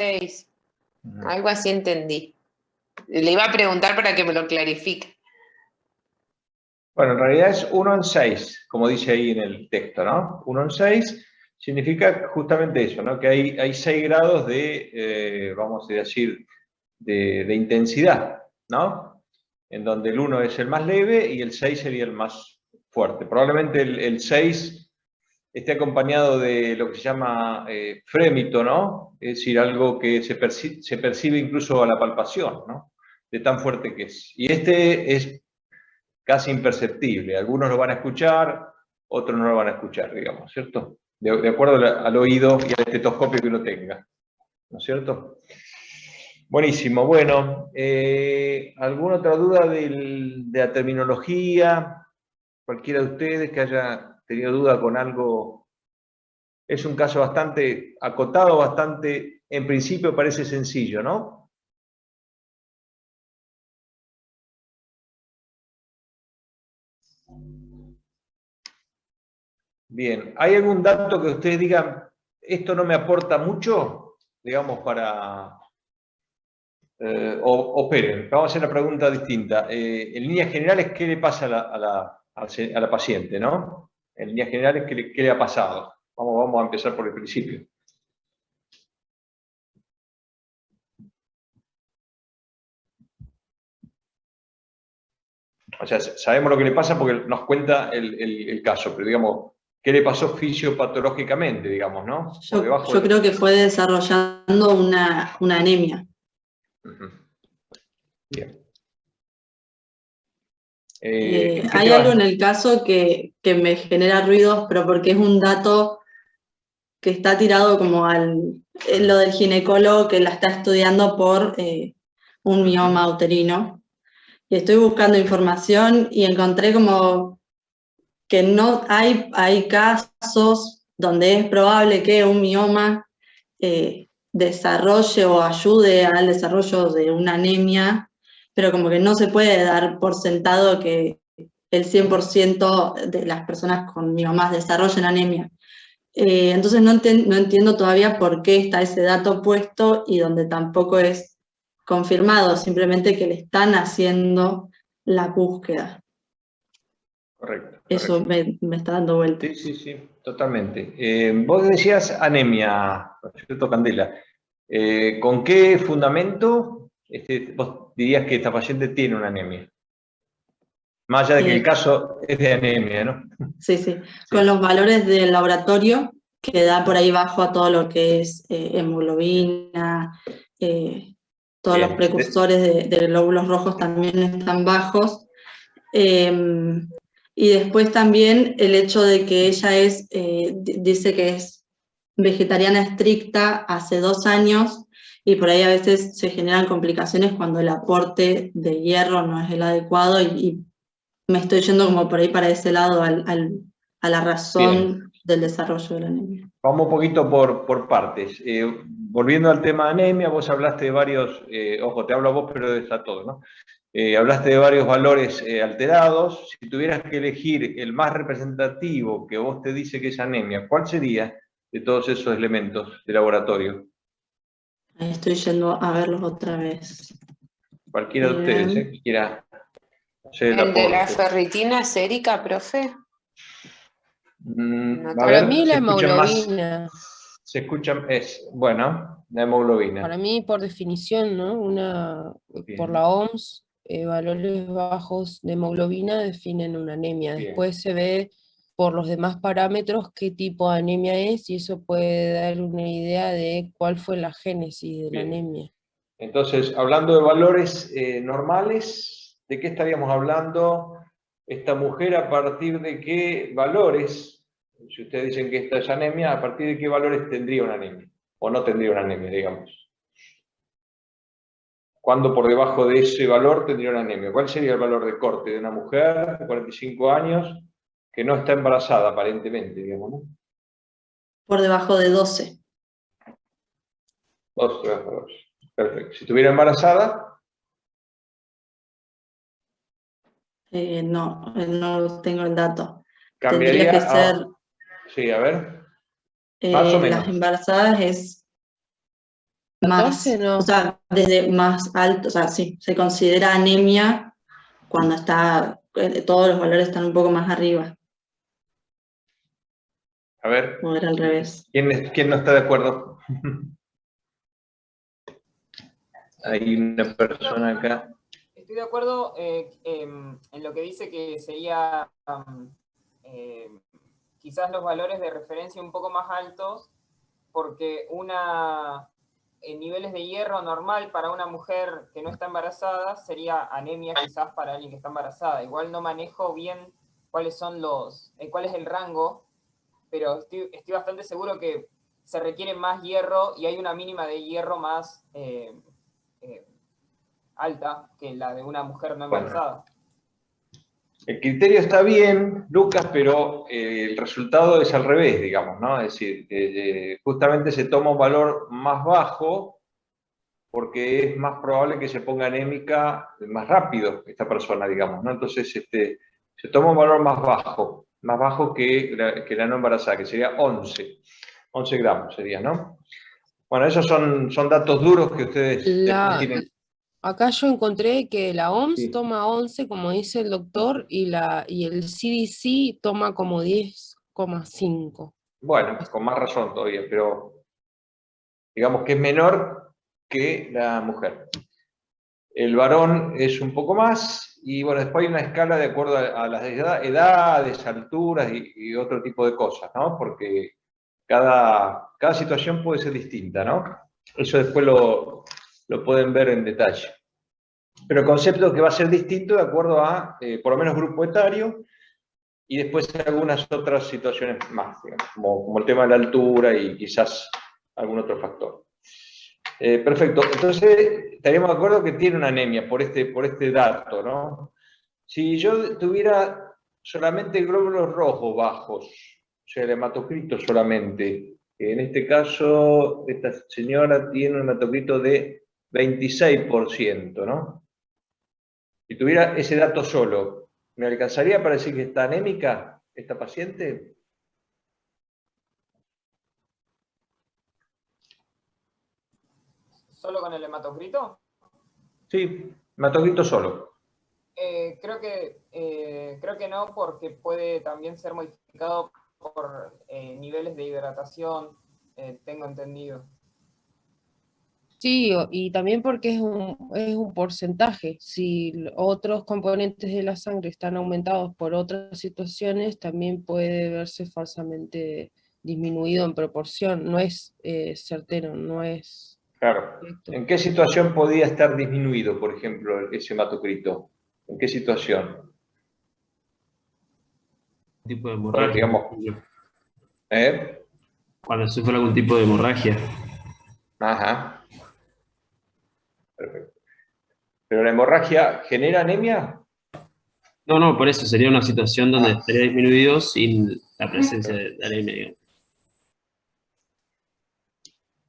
6. Algo así entendí. Le iba a preguntar para que me lo clarifique. Bueno, en realidad es 1 en 6, como dice ahí en el texto, ¿no? 1 en 6 significa justamente eso, ¿no? Que hay 6 grados de, vamos a decir, de intensidad, ¿no? En donde el 1 es el más leve y el 6 sería el más fuerte. Probablemente el 6 esté acompañado de lo que se llama frémito, ¿no? Es decir, algo que se percibe incluso a la palpación, ¿no? De tan fuerte que es. Y este es casi imperceptible. Algunos lo van a escuchar, otros no lo van a escuchar, digamos, ¿cierto? De acuerdo al oído y al estetoscopio que uno tenga, ¿no es cierto? Buenísimo. Bueno, ¿alguna otra duda de la terminología? Cualquiera de ustedes que haya tenido duda con algo. Es un caso bastante acotado, bastante, en principio parece sencillo, ¿no? Bien, ¿hay algún dato que ustedes digan, esto no me aporta mucho, digamos, para... o esperen, vamos a hacer una pregunta distinta. En líneas generales, ¿qué le pasa a la paciente, no? En líneas generales, ¿qué le ha pasado? Vamos a empezar por el principio. O sea, sabemos lo que le pasa porque nos cuenta el caso, pero digamos, ¿qué le pasó fisiopatológicamente, digamos, no? Yo creo que fue desarrollando una anemia. Bien. Hay algo en el caso que me genera ruidos, pero porque es un dato que está tirado como lo del ginecólogo que la está estudiando por un mioma uterino. Y estoy buscando información y encontré como que no hay casos donde es probable que un mioma desarrolle o ayude al desarrollo de una anemia, pero como que no se puede dar por sentado que el 100% de las personas con miomas desarrollen anemia. Entonces no entiendo todavía por qué está ese dato puesto y donde tampoco es confirmado, simplemente que le están haciendo la búsqueda. Correcto. Eso me está dando vuelta. Sí, totalmente. Vos decías anemia, ¿cierto, Candela? ¿Con qué fundamento vos dirías que esta paciente tiene una anemia? Más allá de que el caso es de anemia, ¿no? Sí. Con los valores del laboratorio que da por ahí bajo a todo lo que es hemoglobina, todos los precursores de glóbulos rojos también están bajos. Y después también el hecho de que ella dice que es vegetariana estricta hace 2 años y por ahí a veces se generan complicaciones cuando el aporte de hierro no es el adecuado y me estoy yendo como por ahí para ese lado a la razón del desarrollo de la anemia. Vamos un poquito por partes. Volviendo al tema de anemia, vos hablaste de varios, ojo, te hablo a vos, pero es a todos, ¿no? Hablaste de varios valores alterados. Si tuvieras que elegir el más representativo que vos te dice que es anemia, ¿cuál sería de todos esos elementos de laboratorio? Ahí estoy yendo a verlos otra vez. Cualquiera de ustedes, que quiera hacer ¿El de la ferritina sérica, profe? Para mí la hemoglobina. Se escuchan, bueno, la hemoglobina. Para mí, por definición, ¿no? Por la OMS, valores bajos de hemoglobina definen una anemia. Después se ve por los demás parámetros qué tipo de anemia es y eso puede dar una idea de cuál fue la génesis de la anemia. Entonces, hablando de valores normales, ¿de qué estaríamos hablando? Esta mujer, ¿a partir de qué valores? Si ustedes dicen que esta es anemia, ¿a partir de qué valores tendría una anemia? O no tendría una anemia, digamos. ¿Cuándo por debajo de ese valor tendría una anemia? ¿Cuál sería el valor de corte de una mujer de 45 años que no está embarazada, aparentemente, digamos, ¿no? Por debajo de 12. 12, debajo de 12. Perfecto. Si estuviera embarazada... No tengo el dato. Cambiaría. Tendría que ser... Sí, a ver. Más o menos. Las embarazadas es más, 14 no. o sea, desde más alto, o sea, sí, se considera anemia cuando todos los valores están un poco más arriba. A ver, O era al revés. ¿quién no está de acuerdo? Hay una persona acá. Estoy de acuerdo en lo que dice que sería quizás los valores de referencia un poco más altos, porque niveles de hierro normal para una mujer que no está embarazada sería anemia quizás para alguien que está embarazada. Igual no manejo bien cuál es el rango, pero estoy bastante seguro que se requiere más hierro y hay una mínima de hierro más alta que la de una mujer no embarazada. El criterio está bien, Lucas, pero el resultado es al revés, digamos, ¿no? Es decir, justamente se toma un valor más bajo porque es más probable que se ponga anémica más rápido esta persona, digamos, ¿no? Entonces, se toma un valor más bajo que la no embarazada, que sería 11 gramos sería, ¿no? Bueno, esos son datos duros que ustedes tienen. Acá yo encontré que la OMS Sí. toma 11, como dice el doctor, y el CDC toma como 10,5. Bueno, con más razón todavía, pero digamos que es menor que la mujer. El varón es un poco más, y bueno, después hay una escala de acuerdo a las edades, alturas y otro tipo de cosas, ¿no? Porque cada situación puede ser distinta, ¿no? Eso después lo pueden ver en detalle. Pero el concepto es que va a ser distinto de acuerdo a, por lo menos, grupo etario, y después algunas otras situaciones más, digamos, como el tema de la altura y quizás algún otro factor. Perfecto, entonces estaríamos de acuerdo que tiene una anemia por este dato, ¿no? Si yo tuviera solamente glóbulos rojos bajos, o sea, el hematocrito solamente, en este caso esta señora tiene un hematocrito de 26%, ¿no? Si tuviera ese dato solo, ¿me alcanzaría para decir que está anémica esta paciente? ¿Solo con el hematocrito? Sí, hematocrito solo. Creo que no, porque puede también ser modificado por niveles de hidratación, tengo entendido. Sí, y también porque es un porcentaje. Si otros componentes de la sangre están aumentados por otras situaciones, también puede verse falsamente disminuido en proporción. No es certero, no es Claro. directo. ¿En qué situación podía estar disminuido, por ejemplo, ese hematocrito? ¿En qué situación? Tipo de hemorragia. Digamos, Cuando sufre algún tipo de hemorragia. Ajá. Perfecto. ¿Pero la hemorragia genera anemia? No, por eso sería una situación donde estaría disminuido sin la presencia de anemia, digamos.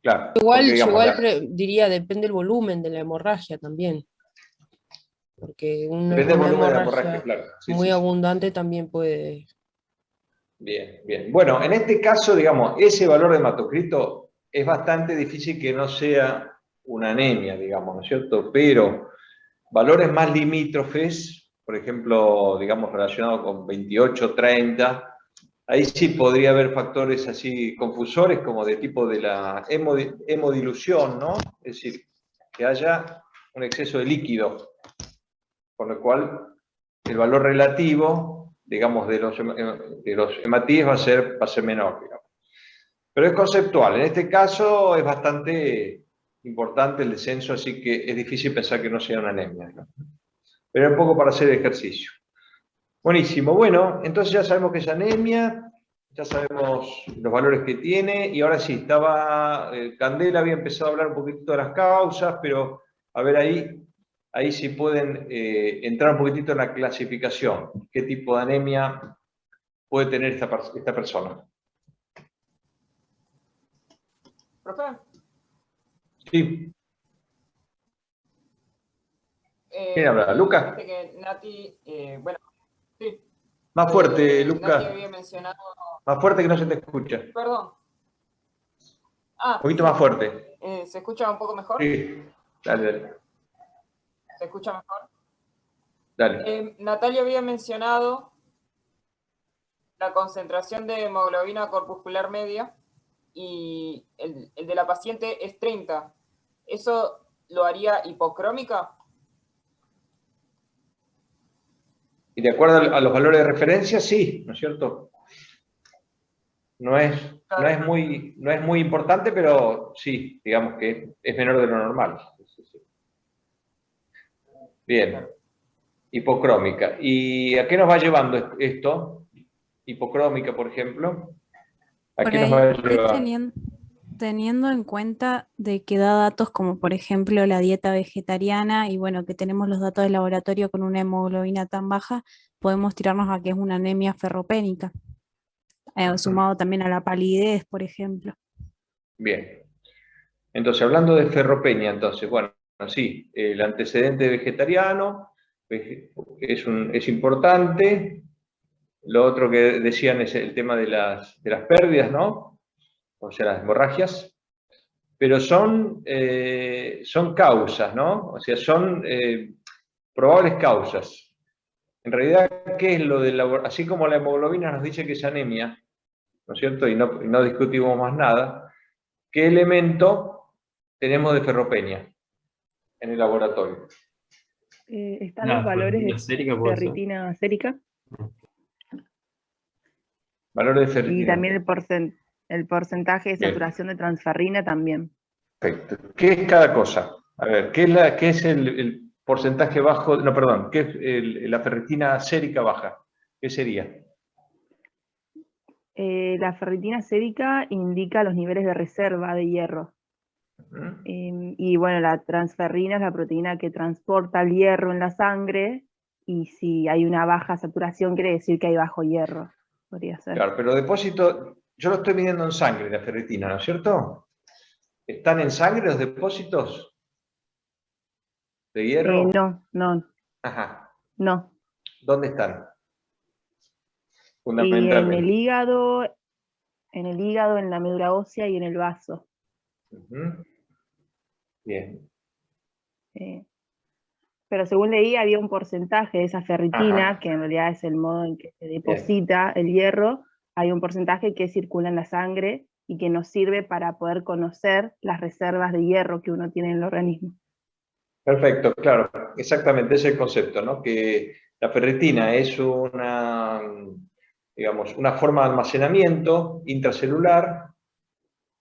Claro. Igual, Porque, digamos, diría, depende del volumen de la hemorragia también. Porque depende del una volumen de la hemorragia hemorragia, claro. Sí, muy sí, sí. abundante también puede... Bien, bien. Bueno, en este caso, digamos, ese valor de hematocrito es bastante difícil que no sea una anemia, digamos, ¿no es cierto? Pero valores más limítrofes, por ejemplo, digamos, relacionados con 28, 30, ahí sí podría haber factores así confusores, como de tipo de la hemodilución, ¿no? Es decir, que haya un exceso de líquido, con lo cual el valor relativo, digamos, de los hematíes va a ser menor, digamos. Pero es conceptual. En este caso es bastante importante el descenso, así que es difícil pensar que no sea una anemia, ¿no? Pero es un poco para hacer ejercicio. Buenísimo. Bueno, entonces ya sabemos que es anemia, ya sabemos los valores que tiene, y ahora sí, Candela había empezado a hablar un poquitito de las causas, pero a ver ahí sí pueden entrar un poquitito en la clasificación. ¿Qué tipo de anemia puede tener esta persona? ¿Profe? Sí. ¿Quién habla? ¿Lucas? Viste que Nati, bueno, sí. Más fuerte, Nati Lucas. había mencionado... Más fuerte que no se te escucha. Perdón. Un poquito más fuerte. ¿Se escucha un poco mejor? Sí, dale. ¿Se escucha mejor? Dale. Natalia había mencionado la concentración de hemoglobina corpuscular media y el de la paciente es 30. ¿Eso lo haría hipocrómica? Y de acuerdo a los valores de referencia, sí, ¿no es cierto? No es muy importante, pero sí, digamos que es menor de lo normal. Bien. Hipocrómica. ¿Y a qué nos va llevando esto? Hipocrómica, por ejemplo. ¿A Por qué nos va a ahí, llevar? teniendo en cuenta de que da datos como por ejemplo la dieta vegetariana y bueno, que tenemos los datos de laboratorio con una hemoglobina tan baja, podemos tirarnos a que es una anemia ferropénica, sumado también a la palidez, por ejemplo. Bien. Entonces, hablando de ferropenia, entonces, bueno, sí, el antecedente vegetariano es importante. Lo otro que decían es el tema de las pérdidas, ¿no? O sea, las hemorragias. Pero son causas, ¿no? O sea, son probables causas. En realidad, ¿qué es lo de así como la hemoglobina nos dice que es anemia, ¿no es cierto? Y no discutimos más nada. ¿Qué elemento tenemos de ferropenia en el laboratorio? Están los valores de sérica puede ser. ferritina sérica Valores de y ferritina. también el porcentaje de Bien. saturación de transferrina también. Perfecto. ¿Qué es cada cosa? A ver, ¿qué es el porcentaje bajo? No, perdón, ¿qué es la ferritina sérica baja? ¿Qué sería? La ferritina sérica indica los niveles de reserva de hierro. ¿Mm? Y bueno, la transferrina es la proteína que transporta el hierro en la sangre, y si hay una baja saturación quiere decir que hay bajo hierro, podría ser. Claro, pero depósito, yo lo estoy midiendo en sangre, la ferritina, ¿no es cierto? ¿Están en sangre los depósitos de hierro? No. Ajá. No. ¿Dónde están? Y en el Fundamentalmente. hígado, en la médula ósea y en el vaso. Ujú. Bien. Pero según leí había un porcentaje de esa ferritina, Ajá. que en realidad es el modo en que se deposita el hierro, hay un porcentaje que circula en la sangre y que nos sirve para poder conocer las reservas de hierro que uno tiene en el organismo. Perfecto, claro, exactamente, ese es el concepto, ¿no? Que la ferritina es digamos, una forma de almacenamiento intracelular,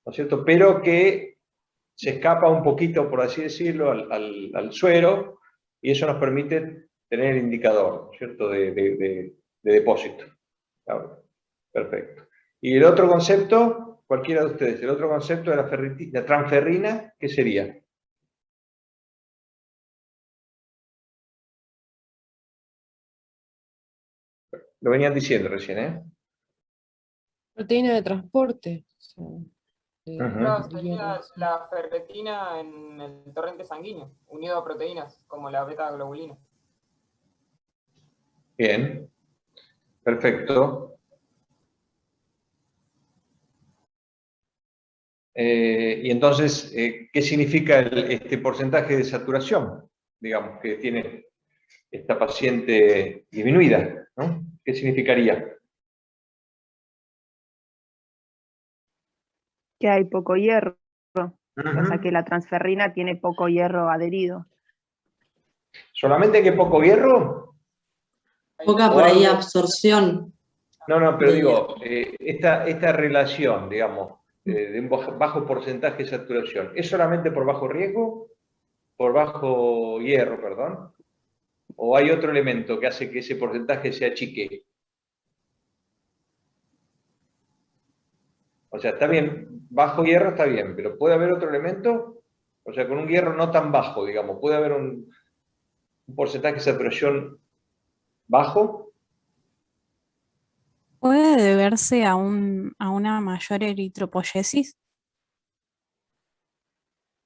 ¿no es cierto? Pero que se escapa un poquito, por así decirlo, al suero, y eso nos permite tener el indicador, ¿no es cierto?, de depósito. Claro. Perfecto. Y el otro concepto, cualquiera de ustedes, el otro concepto de la transferrina, ¿qué sería? Lo venían diciendo recién, ¿eh? Proteína de transporte. Claro, Ujú. sería la ferritina en el torrente sanguíneo, unido a proteínas, como la beta-globulina. Bien, perfecto. Y entonces, ¿qué significa este porcentaje de saturación, digamos, que tiene esta paciente disminuida, ¿no? ¿Qué significaría? Que hay poco hierro, o sea Ujú. que la transferrina tiene poco hierro adherido. ¿Solamente que poco hierro? Poca ¿O por ahí algo? absorción No, pero de hierro. digo, esta relación, digamos, de un bajo porcentaje de saturación, ¿es solamente por bajo riesgo? ¿Por bajo hierro, perdón? ¿O hay otro elemento que hace que ese porcentaje se achique? O sea, está bien, bajo hierro está bien, pero ¿puede haber otro elemento? O sea, con un hierro no tan bajo, digamos, ¿puede haber un porcentaje de saturación bajo? ¿Puede deberse a una mayor eritropoyesis?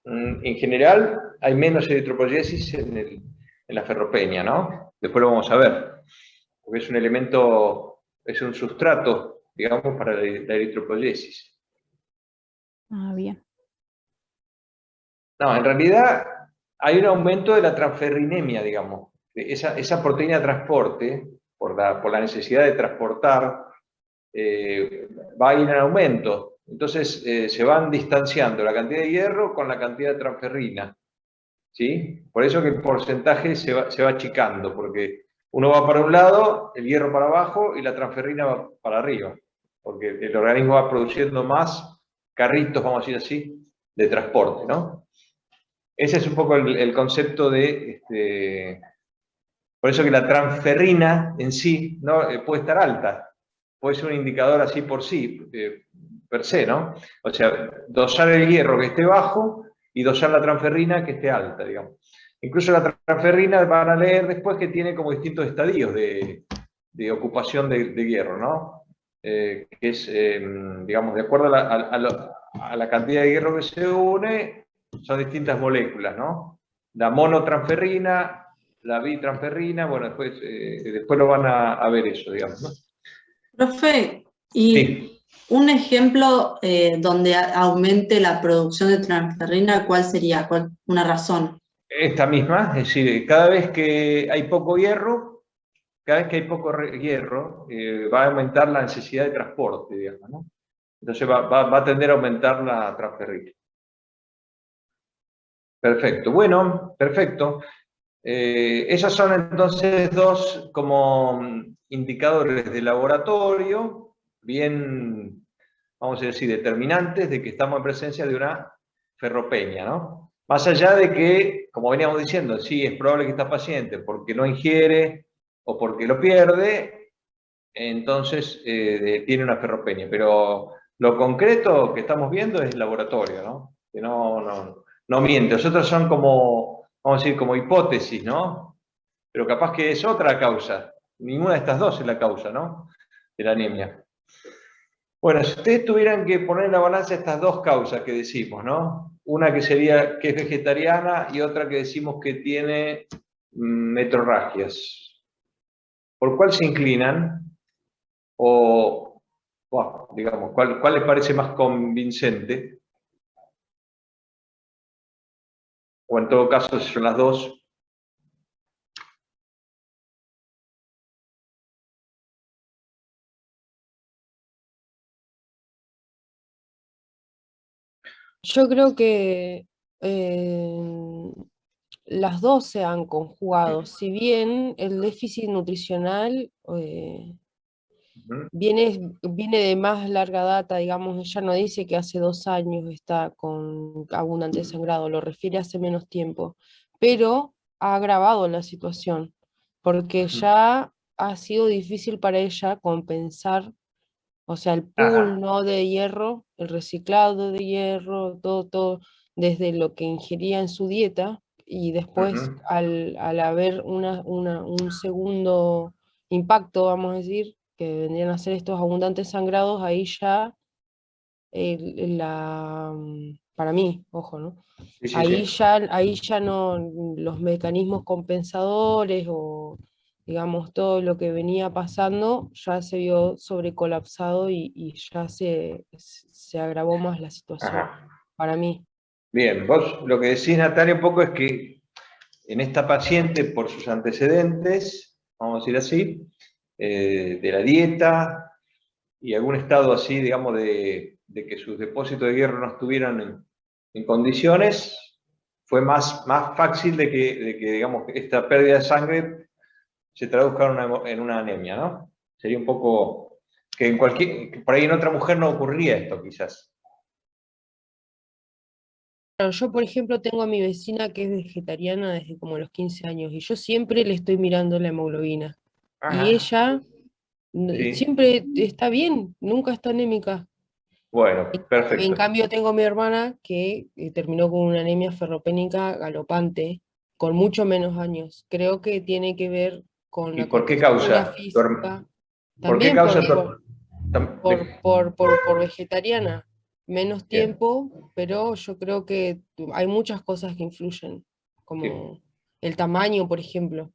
En general, hay menos eritropoyesis en la ferropenia, ¿no? Después lo vamos a ver, porque es un elemento, es un sustrato, digamos, para la eritropoyesis. Ah, bien. No, en realidad hay un aumento de la transferrinemia, digamos. Esa proteína de transporte, por la necesidad de transportar, va a ir en aumento. Entonces se van distanciando la cantidad de hierro con la cantidad de transferrina. ¿Sí? Por eso que el porcentaje se va achicando, porque uno va para un lado, el hierro para abajo y la transferrina va para arriba, porque el organismo va produciendo más carritos, vamos a decir así, de transporte, ¿no? Ese es un poco el concepto de... por eso que la transferrina en sí no puede estar alta, puede ser un indicador así por sí, per se, ¿no? O sea, dosar el hierro que esté bajo y dosar la transferrina que esté alta, digamos. Incluso la transferrina van a leer después que tiene como distintos estadios de ocupación de hierro, ¿no? Que es, digamos, de acuerdo a la cantidad de hierro que se une, son distintas moléculas, ¿no? La monotransferrina, la bitransferrina, bueno, después lo van a ver eso, digamos, ¿no? Profe, y Sí. un ejemplo donde aumente la producción de transferrina, ¿cuál sería? Una razón. Esta misma, es decir, cada vez que hay poco hierro, va a aumentar la necesidad de transporte, digamos, ¿no? Entonces va a tender a aumentar la transferrina. Perfecto, bueno, perfecto. Esos son entonces dos como indicadores de laboratorio, bien, vamos a decir, determinantes de que estamos en presencia de una ferropenia, ¿no? Más allá de que, como veníamos diciendo, sí, es probable que esta paciente, porque no ingiere o porque lo pierde, entonces tiene una ferropenia. Pero lo concreto que estamos viendo es el laboratorio, ¿no? Que no miente. Nosotros son como, vamos a decir, como hipótesis, ¿no? Pero capaz que es otra causa. Ninguna de estas dos es la causa, ¿no? De la anemia. Bueno, si ustedes tuvieran que poner en la balanza estas dos causas que decimos, ¿no? Una que sería que es vegetariana y otra que decimos que tiene metrorragias. ¿Por cuál se inclinan? O, bueno, digamos, ¿cuál les parece más convincente? O en todo caso, si son las dos. Yo creo que las dos se han conjugado. Si bien el déficit nutricional viene de más larga data, digamos, ella no dice que hace 2 años está con abundante sangrado, lo refiere hace menos tiempo, pero ha agravado la situación, porque ya ha sido difícil para ella compensar, o sea, el pool, ¿no?, de hierro, el reciclado de hierro, todo, desde lo que ingería en su dieta, y después al haber un segundo impacto, vamos a decir, que vendrían a ser estos abundantes sangrados, ahí ya, para mí, ojo, ¿no? Sí, Ahí sí. ya no, los mecanismos compensadores o, digamos, todo lo que venía pasando ya se vio sobrecolapsado y ya se agravó más la situación, para mí. Bien, vos lo que decís, Natalia, un poco es que en esta paciente, por sus antecedentes, vamos a decir así, de la dieta y algún estado así, digamos, de que sus depósitos de hierro no estuvieran en condiciones, fue más fácil de que, digamos, esta pérdida de sangre se traduzca en una anemia, ¿no? Sería un poco que por ahí en otra mujer no ocurriría esto, quizás. Claro, yo, por ejemplo, tengo a mi vecina que es vegetariana desde como los 15 años y yo siempre le estoy mirando la hemoglobina. Y ella Sí. siempre está bien, nunca está anémica. Bueno, En perfecto. cambio, tengo a mi hermana que terminó con una anemia ferropénica galopante, con mucho menos años. Creo que tiene que ver con ¿Y la por qué contextura causa? física, ¿Por qué también causa? por vegetariana. Menos tiempo, pero yo creo que hay muchas cosas que influyen, como el tamaño, por ejemplo.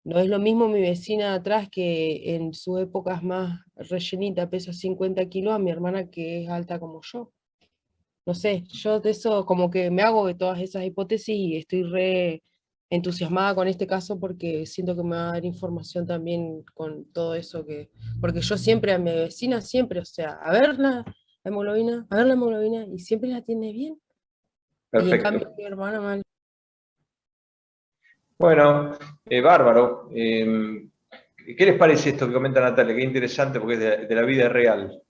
No es lo mismo mi vecina de atrás, que en sus épocas más rellenita pesa 50 kilos, a mi hermana que es alta como yo. no sé, yo de eso como que me hago de todas esas hipótesis y estoy re entusiasmada con este caso porque siento que me va a dar información también con todo eso porque yo siempre a mi vecina, siempre, o sea, a ver la hemoglobina, a ver la hemoglobina, y siempre la tiene bien. Y en cambio Perfecto. mi hermana mal. Bueno, bárbaro. ¿Qué les parece esto que comenta Natalia? Qué interesante porque es de la vida real.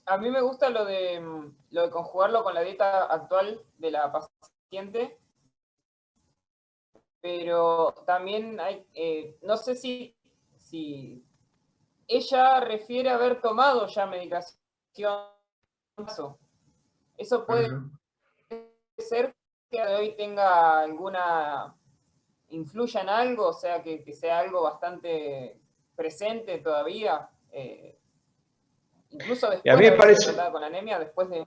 A mí me gusta lo de conjugarlo con la dieta actual de la paciente, pero también hay, no sé si ella refiere haber tomado ya medicación. Eso puede ser que hoy tenga alguna, influya en algo, o sea, que sea algo bastante presente todavía, incluso Y a después mí de me haber sido parece, tratada con anemia, después de...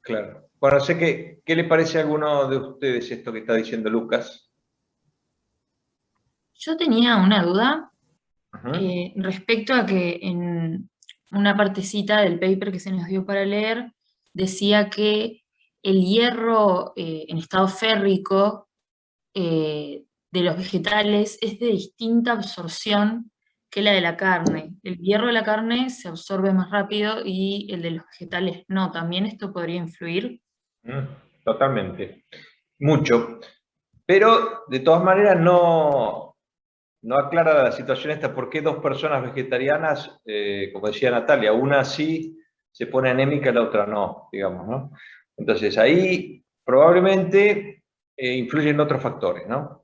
claro. Bueno, sé que, ¿qué le parece a alguno de ustedes esto que está diciendo Lucas? Yo tenía una duda Ujú. respecto a que en una partecita del paper que se nos dio para leer decía que el hierro en estado férrico de los vegetales es de distinta absorción que la de la carne. El hierro de la carne se absorbe más rápido y el de los vegetales no. ¿También esto podría influir? Totalmente. Mucho. Pero, de todas maneras, no aclara la situación esta, por qué dos personas vegetarianas, como decía Natalia, una sí se pone anémica y la otra no, digamos, ¿no? Entonces ahí probablemente influyen otros factores, ¿no?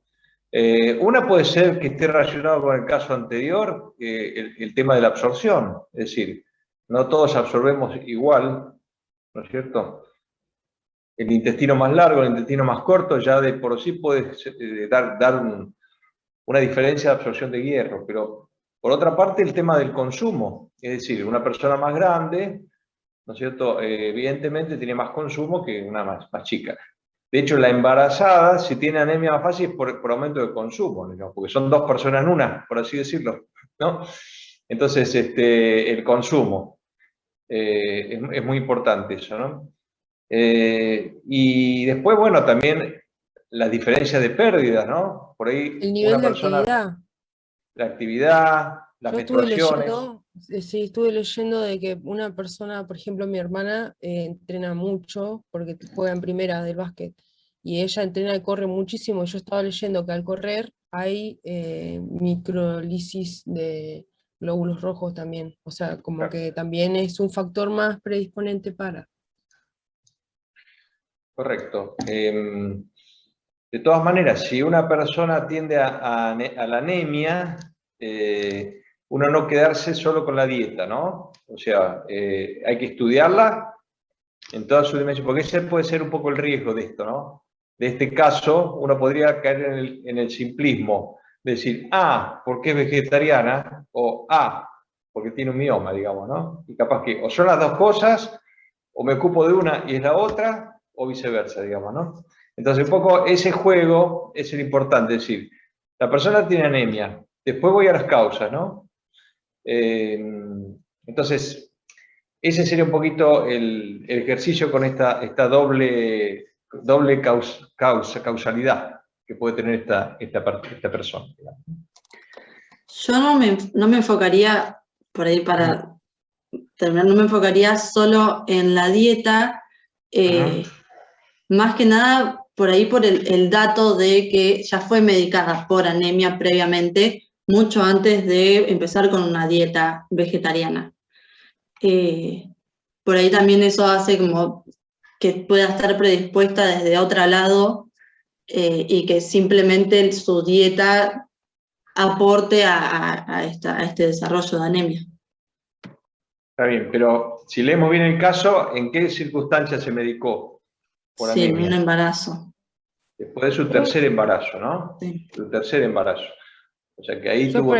Una puede ser que esté relacionado con el caso anterior, el tema de la absorción, es decir, no todos absorbemos igual, ¿no es cierto? El intestino más largo, el intestino más corto, ya de por sí puede dar una diferencia de absorción de hierro, pero por otra parte el tema del consumo, es decir, una persona más grande, ¿no es cierto? Evidentemente tiene más consumo que una más chica. De hecho, la embarazada, si tiene anemia más fácil, es por aumento de consumo, digamos, porque son dos personas en una, por así decirlo, ¿no? Entonces, el consumo es muy importante eso, ¿no? Y después, bueno, también la diferencia de pérdidas, ¿no? Por ahí El una nivel de persona, actividad. la actividad, las Yo estuve menstruaciones. leyendo, sí, estuve leyendo de que una persona, por ejemplo, mi hermana entrena mucho porque juega en primera del básquet y ella entrena y corre muchísimo. Yo estaba leyendo que al correr hay microlisis de glóbulos rojos también. O sea, como Claro, que también es un factor más predisponente para. correcto. De todas maneras, si una persona tiende a la anemia, uno no quedarse solo con la dieta, ¿no? O sea, hay que estudiarla en toda su dimensión, porque ese puede ser un poco el riesgo de esto, ¿no? De este caso, uno podría caer en el simplismo, decir, porque es vegetariana, o porque tiene un mioma, digamos, ¿no? Y capaz que o son las dos cosas, o me ocupo de una y es la otra, o viceversa, digamos, ¿no? Entonces, un poco ese juego es el importante, es decir, la persona tiene anemia, después voy a las causas, ¿no? Entonces, ese sería un poquito el ejercicio con esta doble causalidad que puede tener esta persona. Yo no me enfocaría, por ahí para terminar, no me enfocaría solo en la dieta, más que nada por ahí por el dato de que ya fue medicada por anemia previamente, mucho antes de empezar con una dieta vegetariana. Por ahí también eso hace como que pueda estar predispuesta desde otro lado y que simplemente su dieta aporte a este desarrollo de anemia. Está bien, pero si leemos bien el caso, ¿en qué circunstancias se medicó por Sí, en un anemia? embarazo. Después de su tercer embarazo, ¿no? Sí. Su tercer embarazo. O sea que ahí Yo tuvo...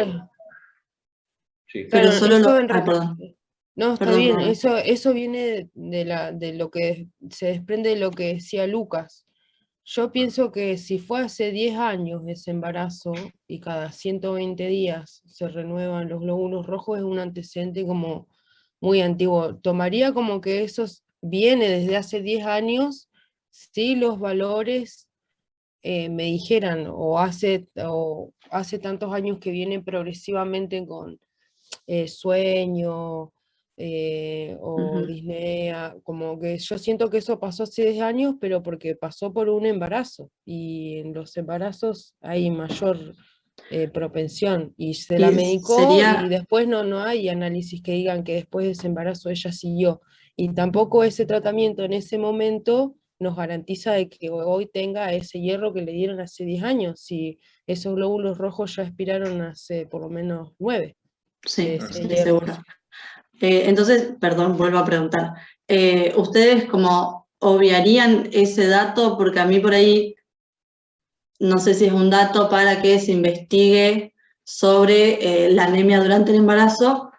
Sí. Pero Claro, solo eso perdón. no, está Perdón, bien, Rubén. eso viene de lo que se desprende de lo que decía Lucas. Yo pienso que si fue hace 10 años ese embarazo y cada 120 días se renuevan los glóbulos rojos, es un antecedente como muy antiguo. Tomaría como que eso viene desde hace 10 años, si los valores me dijeran, o hace tantos años que vienen progresivamente con sueño, o disnea, como que yo siento que eso pasó hace 10 años, pero porque pasó por un embarazo, y en los embarazos hay mayor propensión, y se la medicó, y después no hay análisis que digan que después de ese embarazo ella siguió, y tampoco ese tratamiento en ese momento nos garantiza de que hoy tenga ese hierro que le dieron hace 10 años, si esos glóbulos rojos ya expiraron hace por lo menos 9. Sí, seguro. Entonces, perdón, vuelvo a preguntar. ¿Ustedes como obviarían ese dato? Porque a mí por ahí, no sé si es un dato para que se investigue sobre la anemia durante el embarazo,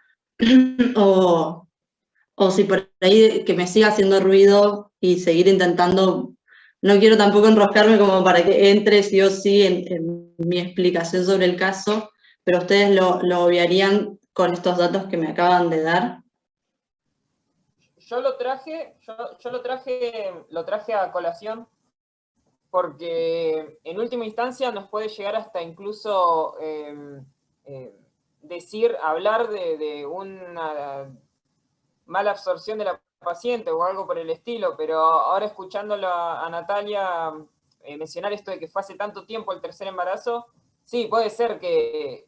o si por ahí que me siga haciendo ruido y seguir intentando. No quiero tampoco enroscarme como para que entre sí o sí en mi explicación sobre el caso, pero ustedes lo obviarían con estos datos que me acaban de dar. Yo lo traje a colación porque en última instancia nos puede llegar hasta incluso hablar de una mala absorción de la paciente o algo por el estilo, pero ahora escuchándolo a Natalia mencionar esto de que fue hace tanto tiempo el tercer embarazo, sí, puede ser que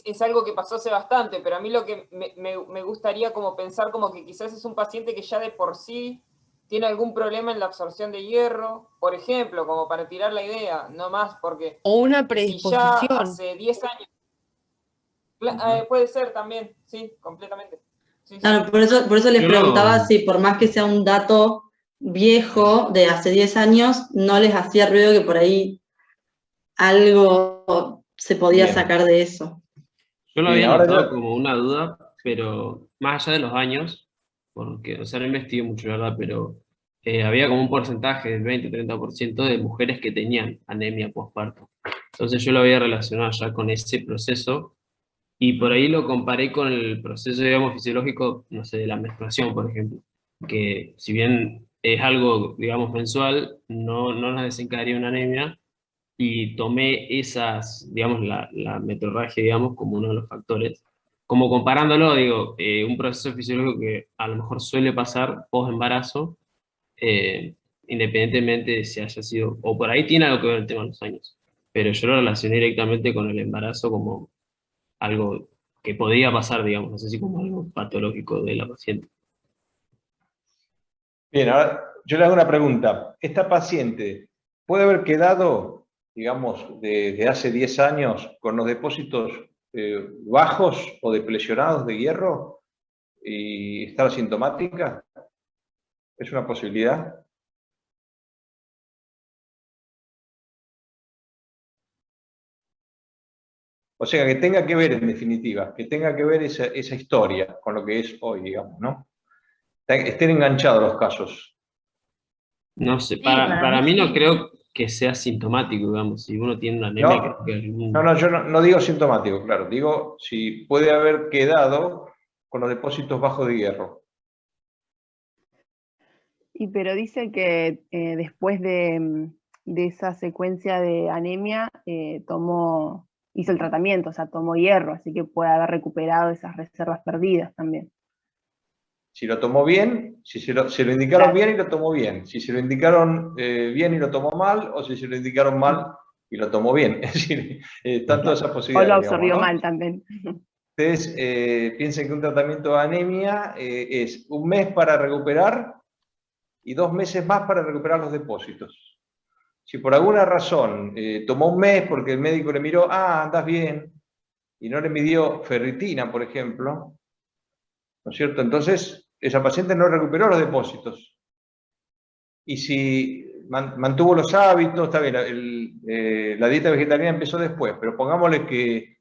es algo que pasó hace bastante, pero a mí lo que me gustaría como pensar como que quizás es un paciente que ya de por sí tiene algún problema en la absorción de hierro, por ejemplo, como para tirar la idea, no más porque... O una predisposición. Si ya hace 10 años... puede ser también, sí, completamente. Sí, claro, sí. por eso les preguntaba si por más que sea un dato viejo de hace 10 años, no les hacía ruido que por ahí algo se podía sacar de eso. Yo lo había notado como una duda, pero más allá de los años, porque, o sea, no investigué mucho, la verdad, pero había como un porcentaje del 20-30% de mujeres que tenían anemia postparto. Entonces yo lo había relacionado ya con ese proceso, y por ahí lo comparé con el proceso, digamos, fisiológico, no sé, de la menstruación, por ejemplo, que si bien es algo, digamos, mensual, no nos desencadenaría una anemia, y tomé esas, digamos, la metorragia, digamos, como uno de los factores. Como comparándolo, digo, un proceso fisiológico que a lo mejor suele pasar post-embarazo, independientemente de si haya sido, o por ahí tiene algo que ver el tema de los años, pero yo lo relacioné directamente con el embarazo como algo que podía pasar, digamos, no sé si como algo patológico de la paciente. Bien, ahora yo le hago una pregunta. ¿Esta paciente puede haber quedado, digamos, de hace 10 años con los depósitos bajos o deplesionados de hierro y estar asintomática? ¿Es una posibilidad? O sea, que tenga que ver, en definitiva, que tenga que ver esa historia con lo que es hoy, digamos, ¿no? Estén enganchados los casos. No sé, para mí no creo que sea sintomático, digamos, si uno tiene una anemia. No, yo no digo sintomático, claro, digo si puede haber quedado con los depósitos bajos de hierro. Pero dice que después de esa secuencia de anemia hizo el tratamiento, o sea, tomó hierro, así que puede haber recuperado esas reservas perdidas también. Si lo tomó bien, si se lo indicaron bien y lo tomó bien, si se lo indicaron bien y lo tomó mal, o si se lo indicaron mal y lo tomó bien. Es decir, están todas esas posibilidades. O lo absorbió mal también. Ustedes piensen que un tratamiento de anemia es 1 mes para recuperar y 2 meses más para recuperar los depósitos. Si por alguna razón tomó 1 mes porque el médico le miró, andás bien, y no le midió ferritina, por ejemplo, ¿no es cierto? Entonces, esa paciente no recuperó los depósitos. Y si mantuvo los hábitos, está bien, la dieta vegetariana empezó después, pero pongámosle que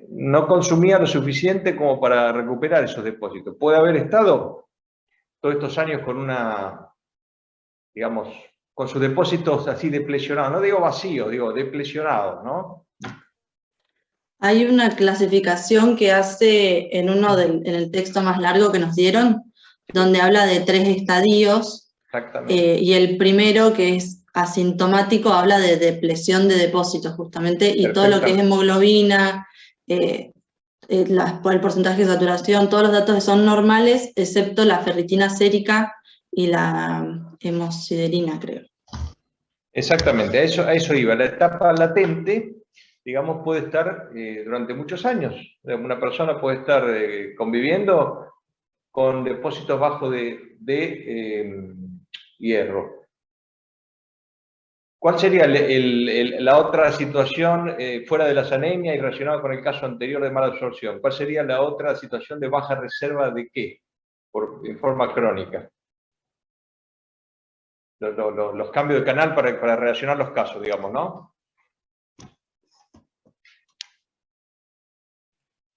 no consumía lo suficiente como para recuperar esos depósitos. Puede haber estado todos estos años con digamos, con sus depósitos así deplesionados, no digo vacíos, digo deplesionados, ¿no? Hay una clasificación que hace en en el texto más largo que nos dieron, donde habla de 3 estadios. Exactamente. Y el primero, que es asintomático, habla de depresión de depósitos, justamente, y todo lo que es hemoglobina, el porcentaje de saturación, todos los datos son normales, excepto la ferritina sérica y la hemosiderina, creo. Exactamente, a eso iba. La etapa latente, digamos, puede estar durante muchos años. Una persona puede estar conviviendo con depósitos bajos de hierro. ¿Cuál sería la otra situación fuera de las anemias y relacionada con el caso anterior de mala absorción? ¿Cuál sería la otra situación de baja reserva de qué? En forma crónica. Los cambios de canal para relacionar los casos, digamos, ¿no?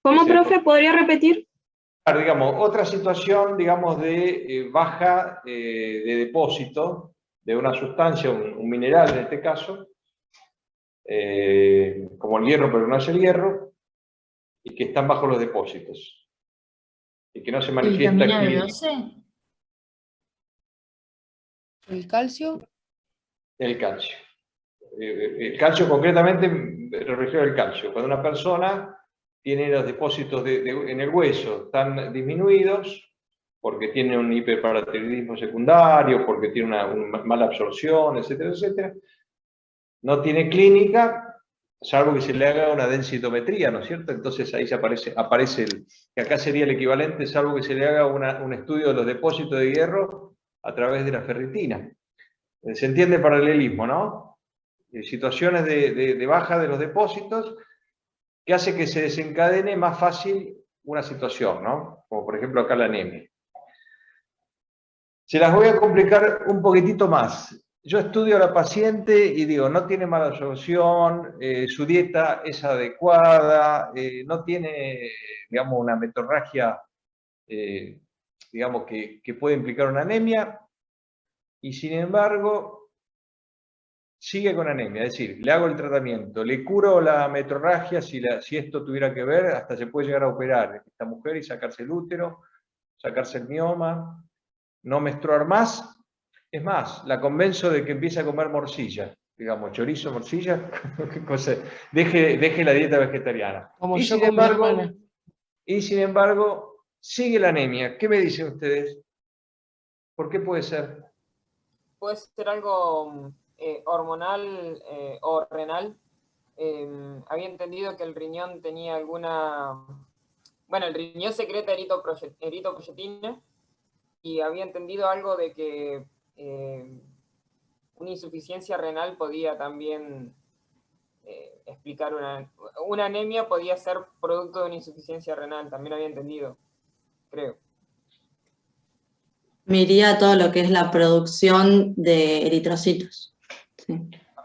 ¿Cómo, profe? ¿Podría repetir? Digamos, otra situación, digamos, de baja de depósito de una sustancia, un mineral en este caso, como el hierro, pero no es el hierro, y que están bajo los depósitos, y que no se manifiesta ¿Vitamina aquí. B12? ¿El calcio? El calcio. El calcio concretamente, me refiero al calcio. Cuando una persona tiene los depósitos en el hueso tan disminuidos, porque tiene un hiperparatiroidismo secundario, porque tiene una mala absorción, etcétera, etcétera, no tiene clínica, salvo que se le haga una densitometría, ¿no es cierto? Entonces ahí aparece que acá sería el equivalente, salvo que se le haga un estudio de los depósitos de hierro a través de la ferritina. Se entiende el paralelismo, ¿no? Situaciones de baja de los depósitos que hace que se desencadene más fácil una situación, ¿no? Como por ejemplo acá la anemia. Se las voy a complicar un poquitito más. Yo estudio a la paciente y digo, no tiene mala absorción, su dieta es adecuada, no tiene, digamos, una metorragia, digamos, que puede implicar una anemia, y sin embargo, sigue con anemia. Es decir, le hago el tratamiento, le curo la metorragia, si esto tuviera que ver, hasta se puede llegar a operar esta mujer y sacarse el útero, sacarse el mioma, no menstruar más. Es más, la convenzo de que empiece a comer morcilla, digamos, chorizo, morcilla, deje la dieta vegetariana. Como yo con mi hermana. Y sin embargo, sigue la anemia. ¿Qué me dicen ustedes? ¿Por qué puede ser? Puede ser algo hormonal o renal. Había entendido que el riñón tenía alguna... Bueno, el riñón secreta eritropoyetina, y había entendido algo de que una insuficiencia renal podía también explicar una anemia, podía ser producto de una insuficiencia renal, también había entendido, creo. Me iría a todo lo que es la producción de eritrocitos. Sí.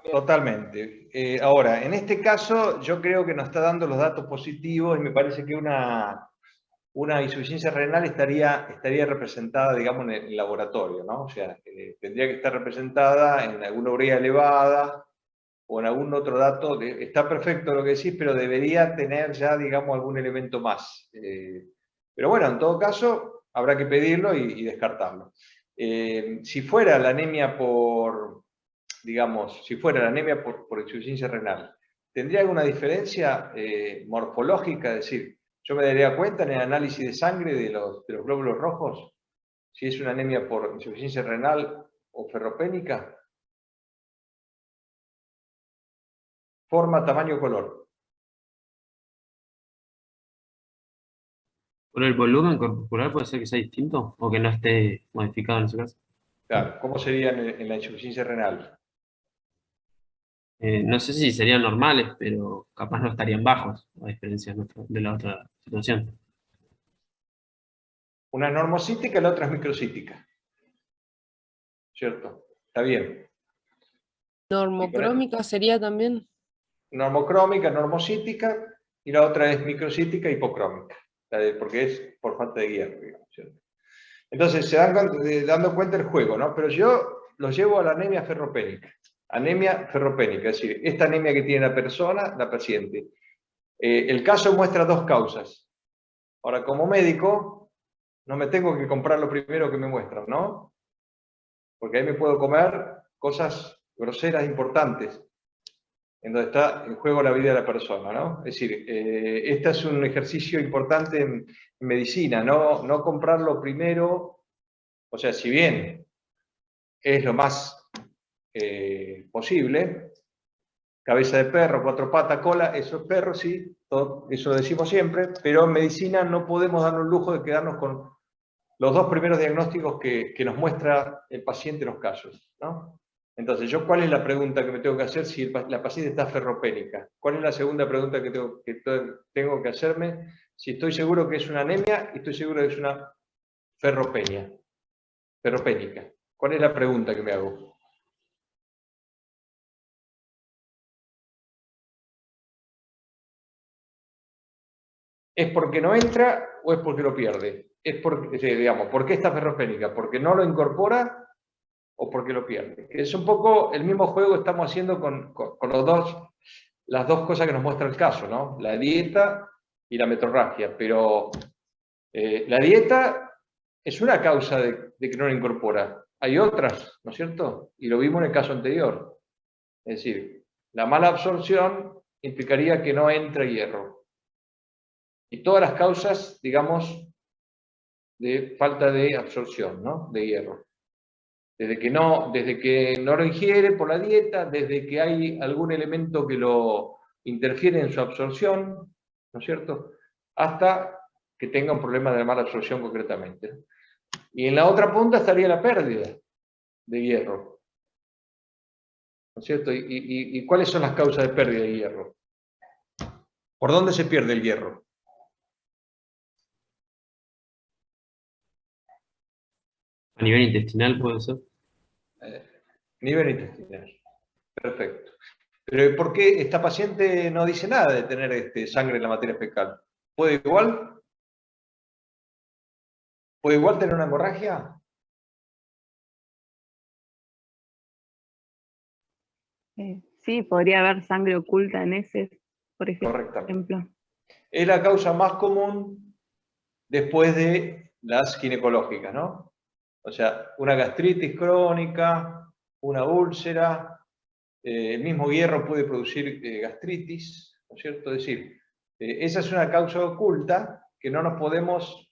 Totalmente. Ahora, en este caso, yo creo que nos está dando los datos positivos y me parece que una insuficiencia renal estaría representada, digamos, en el laboratorio, ¿no? O sea, tendría que estar representada en alguna urea elevada o en algún otro dato. Está perfecto lo que decís, pero debería tener ya, digamos, algún elemento más. Pero bueno, en todo caso, habrá que pedirlo y descartarlo. Si fuera la anemia digamos, si fuera la anemia por insuficiencia renal, ¿tendría alguna diferencia morfológica? Es decir, yo me daría cuenta en el análisis de sangre de los glóbulos rojos si es una anemia por insuficiencia renal o ferropénica. Forma, tamaño, color. ¿Por el volumen corporal puede ser que sea distinto o que no esté modificado en ese caso? Claro, ¿cómo sería en la insuficiencia renal? No sé si serían normales, pero capaz no estarían bajos, a diferencia de la otra situación. Una es normocítica y la otra es microcítica. ¿Cierto? Está bien. ¿Normocrómica sería también? Normocrómica, normocítica, y la otra es microcítica, hipocrómica, porque es por falta de hierro, digamos, ¿cierto? Entonces se dan dando cuenta el juego, ¿no? Pero yo los llevo a la anemia ferropénica. Anemia ferropénica, es decir, esta anemia que tiene la persona, la paciente, El caso muestra dos causas. Ahora, como médico, no me tengo que comprar lo primero que me muestran, ¿no? Porque ahí me puedo comer cosas groseras importantes, en donde está en juego la vida de la persona, ¿no? Es decir, este es un ejercicio importante en medicina, no comprarlo primero, o sea, si bien es lo más posible, cabeza de perro, cuatro patas, cola, eso es perro, sí, todo, eso lo decimos siempre, pero en medicina no podemos darnos el lujo de quedarnos con los dos primeros diagnósticos que nos muestra el paciente en los casos, ¿no? Entonces, ¿cuál es la pregunta que me tengo que hacer si la paciente está ferropénica? ¿Cuál es la segunda pregunta que tengo que hacerme? Si estoy seguro que es una anemia y estoy seguro que es una ferropénica. ¿Cuál es la pregunta que me hago? ¿Es porque no entra o es porque lo pierde? Es porque, digamos, ¿por qué está ferropénica? ¿Porque no lo incorpora o porque lo pierde? Es un poco el mismo juego que estamos haciendo con las dos cosas que nos muestra el caso, ¿no? La dieta y la metorragia, pero la dieta es una causa de que no lo incorpora. Hay otras, ¿no es cierto? Y lo vimos en el caso anterior. Es decir, la mala absorción implicaría que no entra hierro. Y todas las causas, digamos, de falta de absorción, ¿no? De hierro. Desde que no lo ingiere por la dieta, desde que hay algún elemento que lo interfiere en su absorción, ¿no es cierto? Hasta que tenga un problema de mala absorción concretamente. Y en la otra punta estaría la pérdida de hierro, ¿no es cierto? ¿Y cuáles son las causas de pérdida de hierro? ¿Por dónde se pierde el hierro? A nivel intestinal puede ser. Nivel intestinal. Perfecto. Pero ¿por qué esta paciente no dice nada de tener sangre en la materia fecal? ¿Puede igual? ¿Puede igual tener una hemorragia? Sí, podría haber sangre oculta en heces, por ejemplo. Correctamente. Es la causa más común después de las ginecológicas, ¿no? O sea, una gastritis crónica, una úlcera, el mismo hierro puede producir gastritis, ¿no es cierto? Es decir, esa es una causa oculta que no nos podemos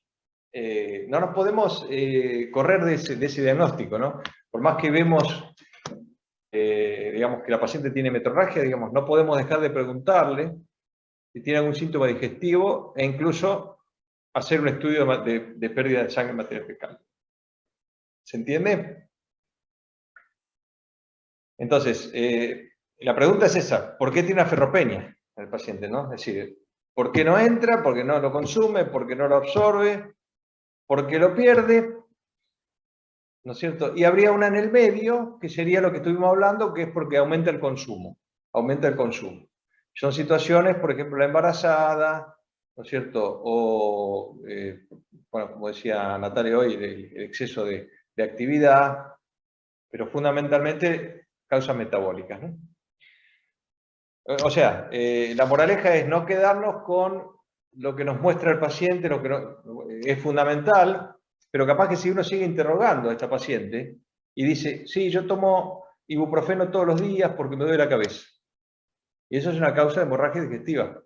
correr de ese diagnóstico, ¿no? Por más que vemos, digamos, que la paciente tiene metorragia, digamos, no podemos dejar de preguntarle si tiene algún síntoma digestivo e incluso hacer un estudio de pérdida de sangre en materia fecal. ¿Se entiende? Entonces, la pregunta es esa: ¿por qué tiene una ferropenia el paciente, no? Es decir, ¿por qué no entra? ¿Por qué no lo consume? ¿Por qué no lo absorbe? ¿Por qué lo pierde? ¿No es cierto? Y habría una en el medio, que sería lo que estuvimos hablando, que es porque aumenta el consumo. Aumenta el consumo. Son situaciones, por ejemplo, la embarazada, ¿no es cierto? O, bueno, como decía Natalia hoy, el exceso de actividad, pero fundamentalmente causas metabólicas, ¿no? O sea, la moraleja es no quedarnos con lo que nos muestra el paciente, lo que es fundamental, pero capaz que si uno sigue interrogando a esta paciente y dice, sí, yo tomo ibuprofeno todos los días porque me duele la cabeza. Y eso es una causa de hemorragia digestiva.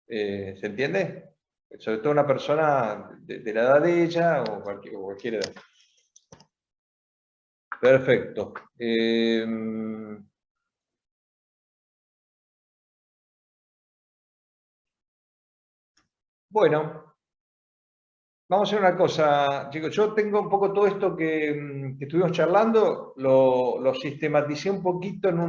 ¿Se entiende? Sobre todo una persona de la edad de ella o cualquier edad. Perfecto. Bueno, vamos a hacer una cosa, chicos. Yo tengo un poco todo esto que estuvimos charlando, lo sistematicé un poquito en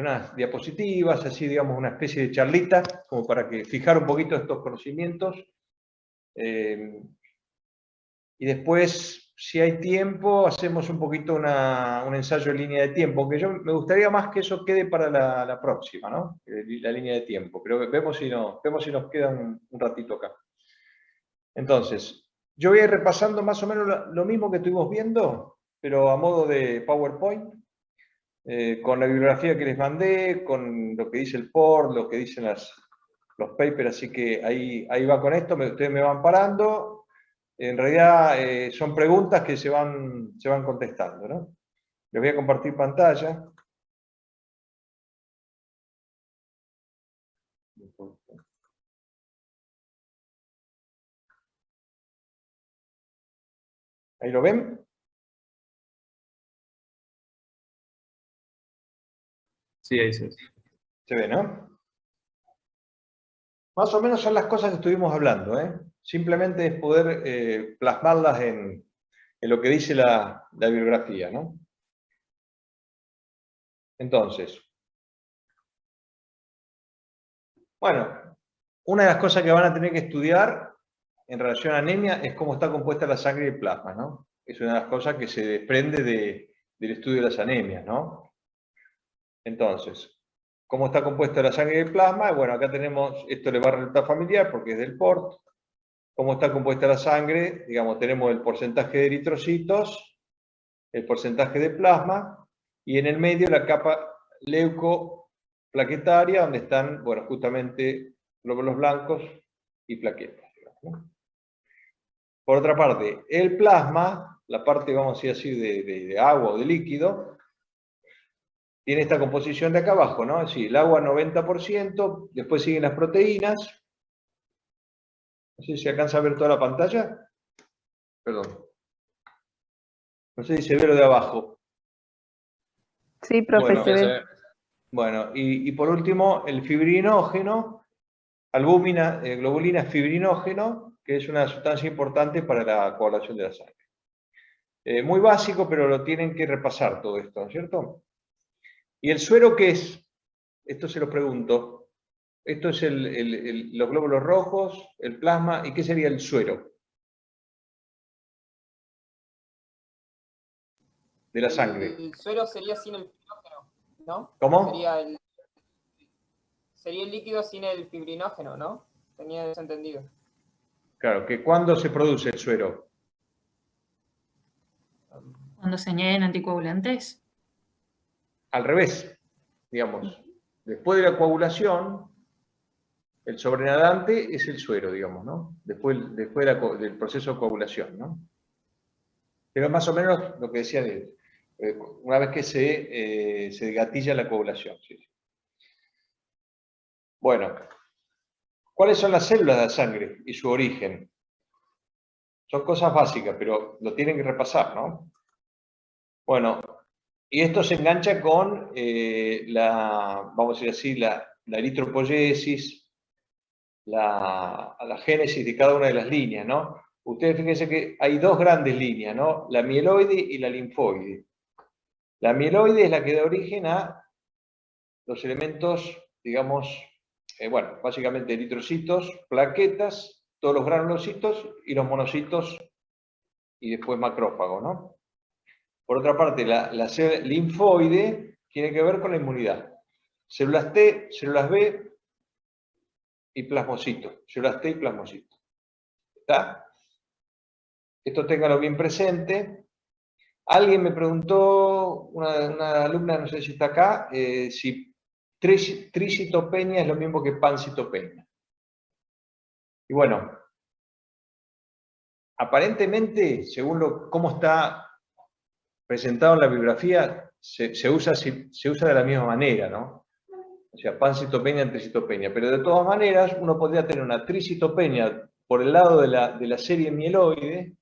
unas diapositivas, así, digamos, una especie de charlita, como para que fijar un poquito estos conocimientos. Y después, si hay tiempo, hacemos un poquito un ensayo en línea de tiempo, que me gustaría más que eso quede para la próxima, ¿no? La línea de tiempo, pero vemos si nos queda un ratito acá. Entonces, yo voy a ir repasando más o menos lo mismo que estuvimos viendo, pero a modo de PowerPoint. con la bibliografía que les mandé, con lo que dice el PORT, lo que dicen los papers, así que ahí va con esto, ustedes me van parando. En realidad son preguntas que se van contestando, ¿no? Les voy a compartir pantalla. ¿Ahí lo ven? Sí, ahí sí. Se ve, ¿no? Más o menos son las cosas que estuvimos hablando, ¿eh? Simplemente es poder plasmarlas en lo que dice la bibliografía, ¿no? Entonces, bueno, una de las cosas que van a tener que estudiar en relación a anemia es cómo está compuesta la sangre y el plasma, ¿no? Es una de las cosas que se desprende del estudio de las anemias, ¿no? Entonces, ¿cómo está compuesta la sangre y el plasma? Bueno, acá tenemos, esto le va a resultar familiar porque es del PORT. ¿Cómo está compuesta la sangre? Digamos, tenemos el porcentaje de eritrocitos, el porcentaje de plasma, y en el medio la capa leucoplaquetaria, donde están, bueno, justamente glóbulos blancos y plaquetas, ¿no? Por otra parte, el plasma, la parte, vamos a decir así, de agua o de líquido, tiene esta composición de acá abajo, ¿no? Es decir, el agua 90%, después siguen las proteínas. No sé si alcanza a ver toda la pantalla. Perdón. No sé si se ve lo de abajo. Sí, profe, Bueno, se ve. Bueno, y por último, el fibrinógeno, albúmina, globulina fibrinógeno, que es una sustancia importante para la coagulación de la sangre. Muy básico, pero lo tienen que repasar todo esto, ¿no es cierto? ¿Y el suero qué es? Esto se lo pregunto. Esto es los glóbulos rojos, el plasma, ¿y qué sería el suero de la sangre? El suero sería sin el fibrinógeno, ¿no? ¿Cómo? Sería el líquido sin el fibrinógeno, ¿no? Tenía desentendido. Claro, que ¿cuándo se produce el suero? ¿Cuando se añaden anticoagulantes? Al revés, digamos. Después de la coagulación, el sobrenadante es el suero, digamos, ¿no? Después del proceso de coagulación, ¿no? Pero más o menos lo que decía una vez que se degatilla la coagulación. ¿Sí? Bueno, ¿cuáles son las células de la sangre y su origen? Son cosas básicas, pero lo tienen que repasar, ¿no? Bueno, y esto se engancha con vamos a decir así, la eritropoyesis, la génesis de cada una de las líneas, ¿no? Ustedes fíjense que hay dos grandes líneas, ¿no? La mieloide y la linfoide. La mieloide es la que da origen a los elementos, digamos, bueno, básicamente eritrocitos, plaquetas, todos los granulocitos y los monocitos y después macrófagos, ¿no? Por otra parte, la linfoide tiene que ver con la inmunidad. Células T, células B y plasmocitos. Células T y plasmocitos. ¿Está? Esto téngalo bien presente. Alguien me preguntó, una alumna, no sé si está acá, si tricitopenia es lo mismo que pancitopenia. Y bueno, aparentemente, según cómo está presentado en la bibliografía, se usa de la misma manera, ¿no? O sea, pancitopenia, tricitopenia. Pero de todas maneras, uno podría tener una tricitopenia por el lado de la serie mieloide,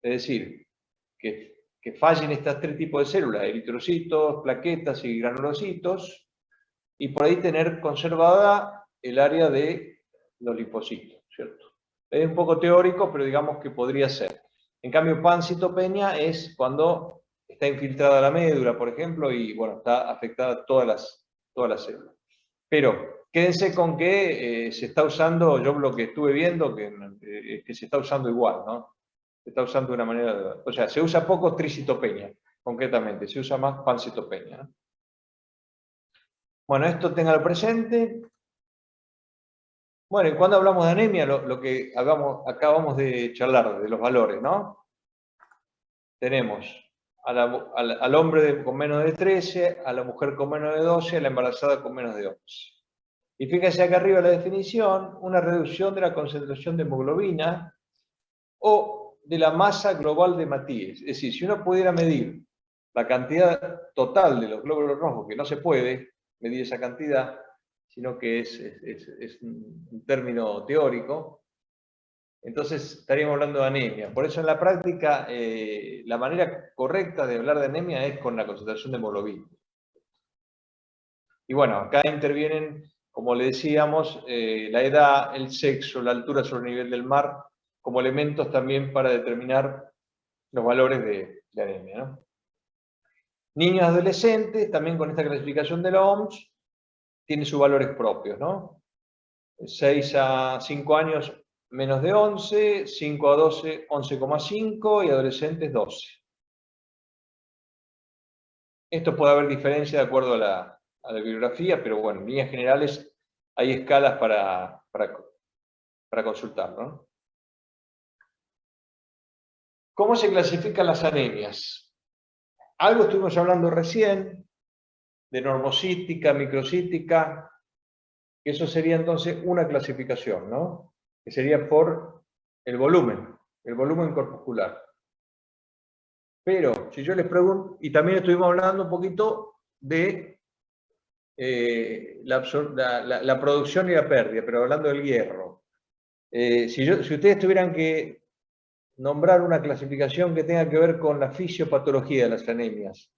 es decir, que fallen estas tres tipos de células, eritrocitos, plaquetas y granulocitos, y por ahí tener conservada el área de los linfocitos, ¿cierto? Es un poco teórico, pero digamos que podría ser. En cambio, pancitopenia es cuando está infiltrada la médula, por ejemplo, y bueno, está afectada todas las células. Pero quédense con que se está usando, yo lo que estuve viendo, que se está usando igual, ¿no? Se está usando de una manera, o sea, se usa poco tricitopenia, concretamente, se usa más pancitopenia, ¿no? Bueno, esto téngalo presente. Bueno, y cuando hablamos de anemia, lo que acabamos de charlar, de los valores, ¿no? Tenemos al hombre con menos de 13, a la mujer con menos de 12, a la embarazada con menos de 11. Y fíjense acá arriba la definición, una reducción de la concentración de hemoglobina o de la masa global de Matías. Es decir, si uno pudiera medir la cantidad total de los glóbulos rojos, que no se puede medir esa cantidad, sino que es un término teórico, entonces estaríamos hablando de anemia. Por eso en la práctica la manera correcta de hablar de anemia es con la concentración de hemoglobina. Y bueno, acá intervienen, como le decíamos, la edad, el sexo, la altura sobre el nivel del mar, como elementos también para determinar los valores de anemia, ¿no? Niños adolescentes, también con esta clasificación de la OMS, tienen sus valores propios, ¿no? 6 a 5 años, menos de 11, 5 a 12, 11,5 y adolescentes 12. Esto puede haber diferencia de acuerdo a la bibliografía, pero bueno, en líneas generales hay escalas para consultar, ¿no? ¿Cómo se clasifican las anemias? Algo estuvimos hablando recién, de normocítica, microcítica, que eso sería entonces una clasificación, ¿no? Que sería por el volumen corpuscular. Pero, si yo les pregunto, y también estuvimos hablando un poquito de la producción y la pérdida, pero hablando del hierro. Si ustedes tuvieran que nombrar una clasificación que tenga que ver con la fisiopatología de las anemias,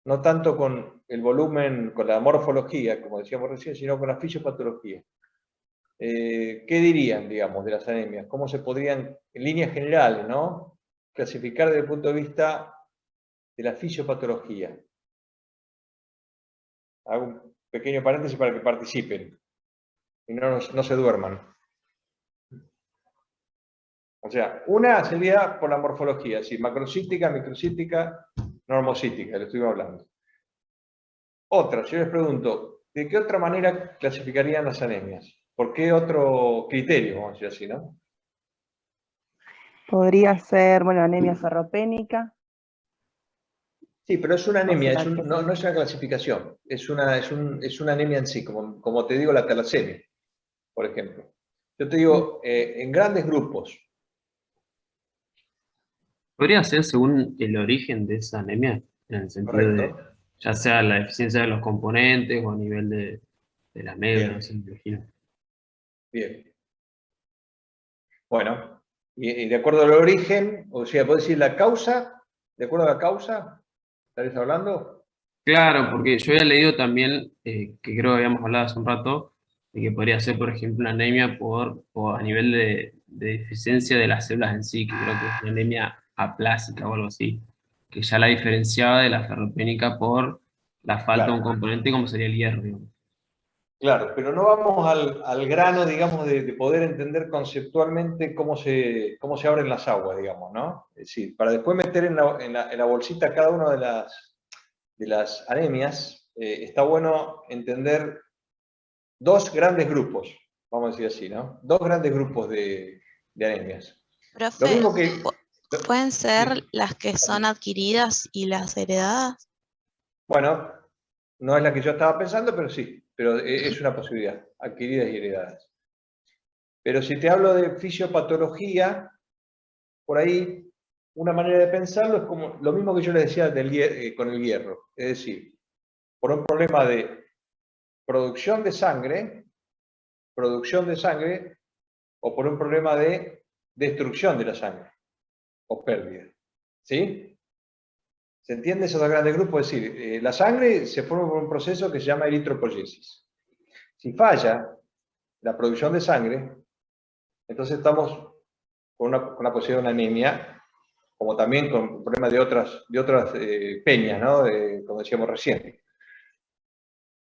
no tanto con el volumen, con la morfología, como decíamos recién, sino con la fisiopatología. ¿Qué dirían, digamos, de las anemias? ¿Cómo se podrían, en líneas generales, ¿no?, clasificar desde el punto de vista de la fisiopatología? Hago un pequeño paréntesis para que participen y no se duerman. O sea, una sería por la morfología, es decir, macrocítica, microcítica, normocítica, le estoy hablando. Otra, si yo les pregunto, ¿de qué otra manera clasificarían las anemias? ¿Por qué otro criterio, vamos a decir así, no? Podría ser, bueno, anemia ferropénica. Sí, pero es una anemia, no es una clasificación, es una anemia en sí, como te digo la talasemia, por ejemplo. Yo te digo, en grandes grupos. ¿Podría ser según el origen de esa anemia? En el sentido de, ya sea la deficiencia de los componentes o a nivel de la médula, no sé, me imagino. Bien. Bueno, y de acuerdo al origen, o sea, ¿puedo decir la causa? ¿De acuerdo a la causa? ¿Estaréis hablando? Claro, porque yo había leído también, que creo que habíamos hablado hace un rato, de que podría ser, por ejemplo, una anemia o a nivel de deficiencia de las células en sí, que creo que es una anemia aplásica o algo así, que ya la diferenciaba de la ferropénica por la falta de un componente como sería el hierro, digamos. Claro, pero no vamos al grano, digamos, de poder entender conceptualmente cómo se abren las aguas, digamos, ¿no? Es decir, para después meter en la bolsita cada una de las anemias, está bueno entender dos grandes grupos, vamos a decir así, ¿no? Dos grandes grupos de anemias. Profe, Lo mismo que... ¿pueden ser las que son adquiridas y las heredadas? Bueno, no es la que yo estaba pensando, pero sí, pero es una posibilidad, adquiridas y heredadas. Pero si te hablo de fisiopatología, por ahí una manera de pensarlo es como lo mismo que yo les decía con el hierro. Es decir, por un problema de producción de sangre, o por un problema de destrucción de la sangre, o pérdida. ¿Sí? ¿Se entiende esos dos grandes grupos? Es decir, la sangre se forma por un proceso que se llama eritropoyesis. Si falla la producción de sangre, entonces estamos con una posibilidad de una anemia, como también con problemas de otras peñas, ¿no? Como decíamos recién.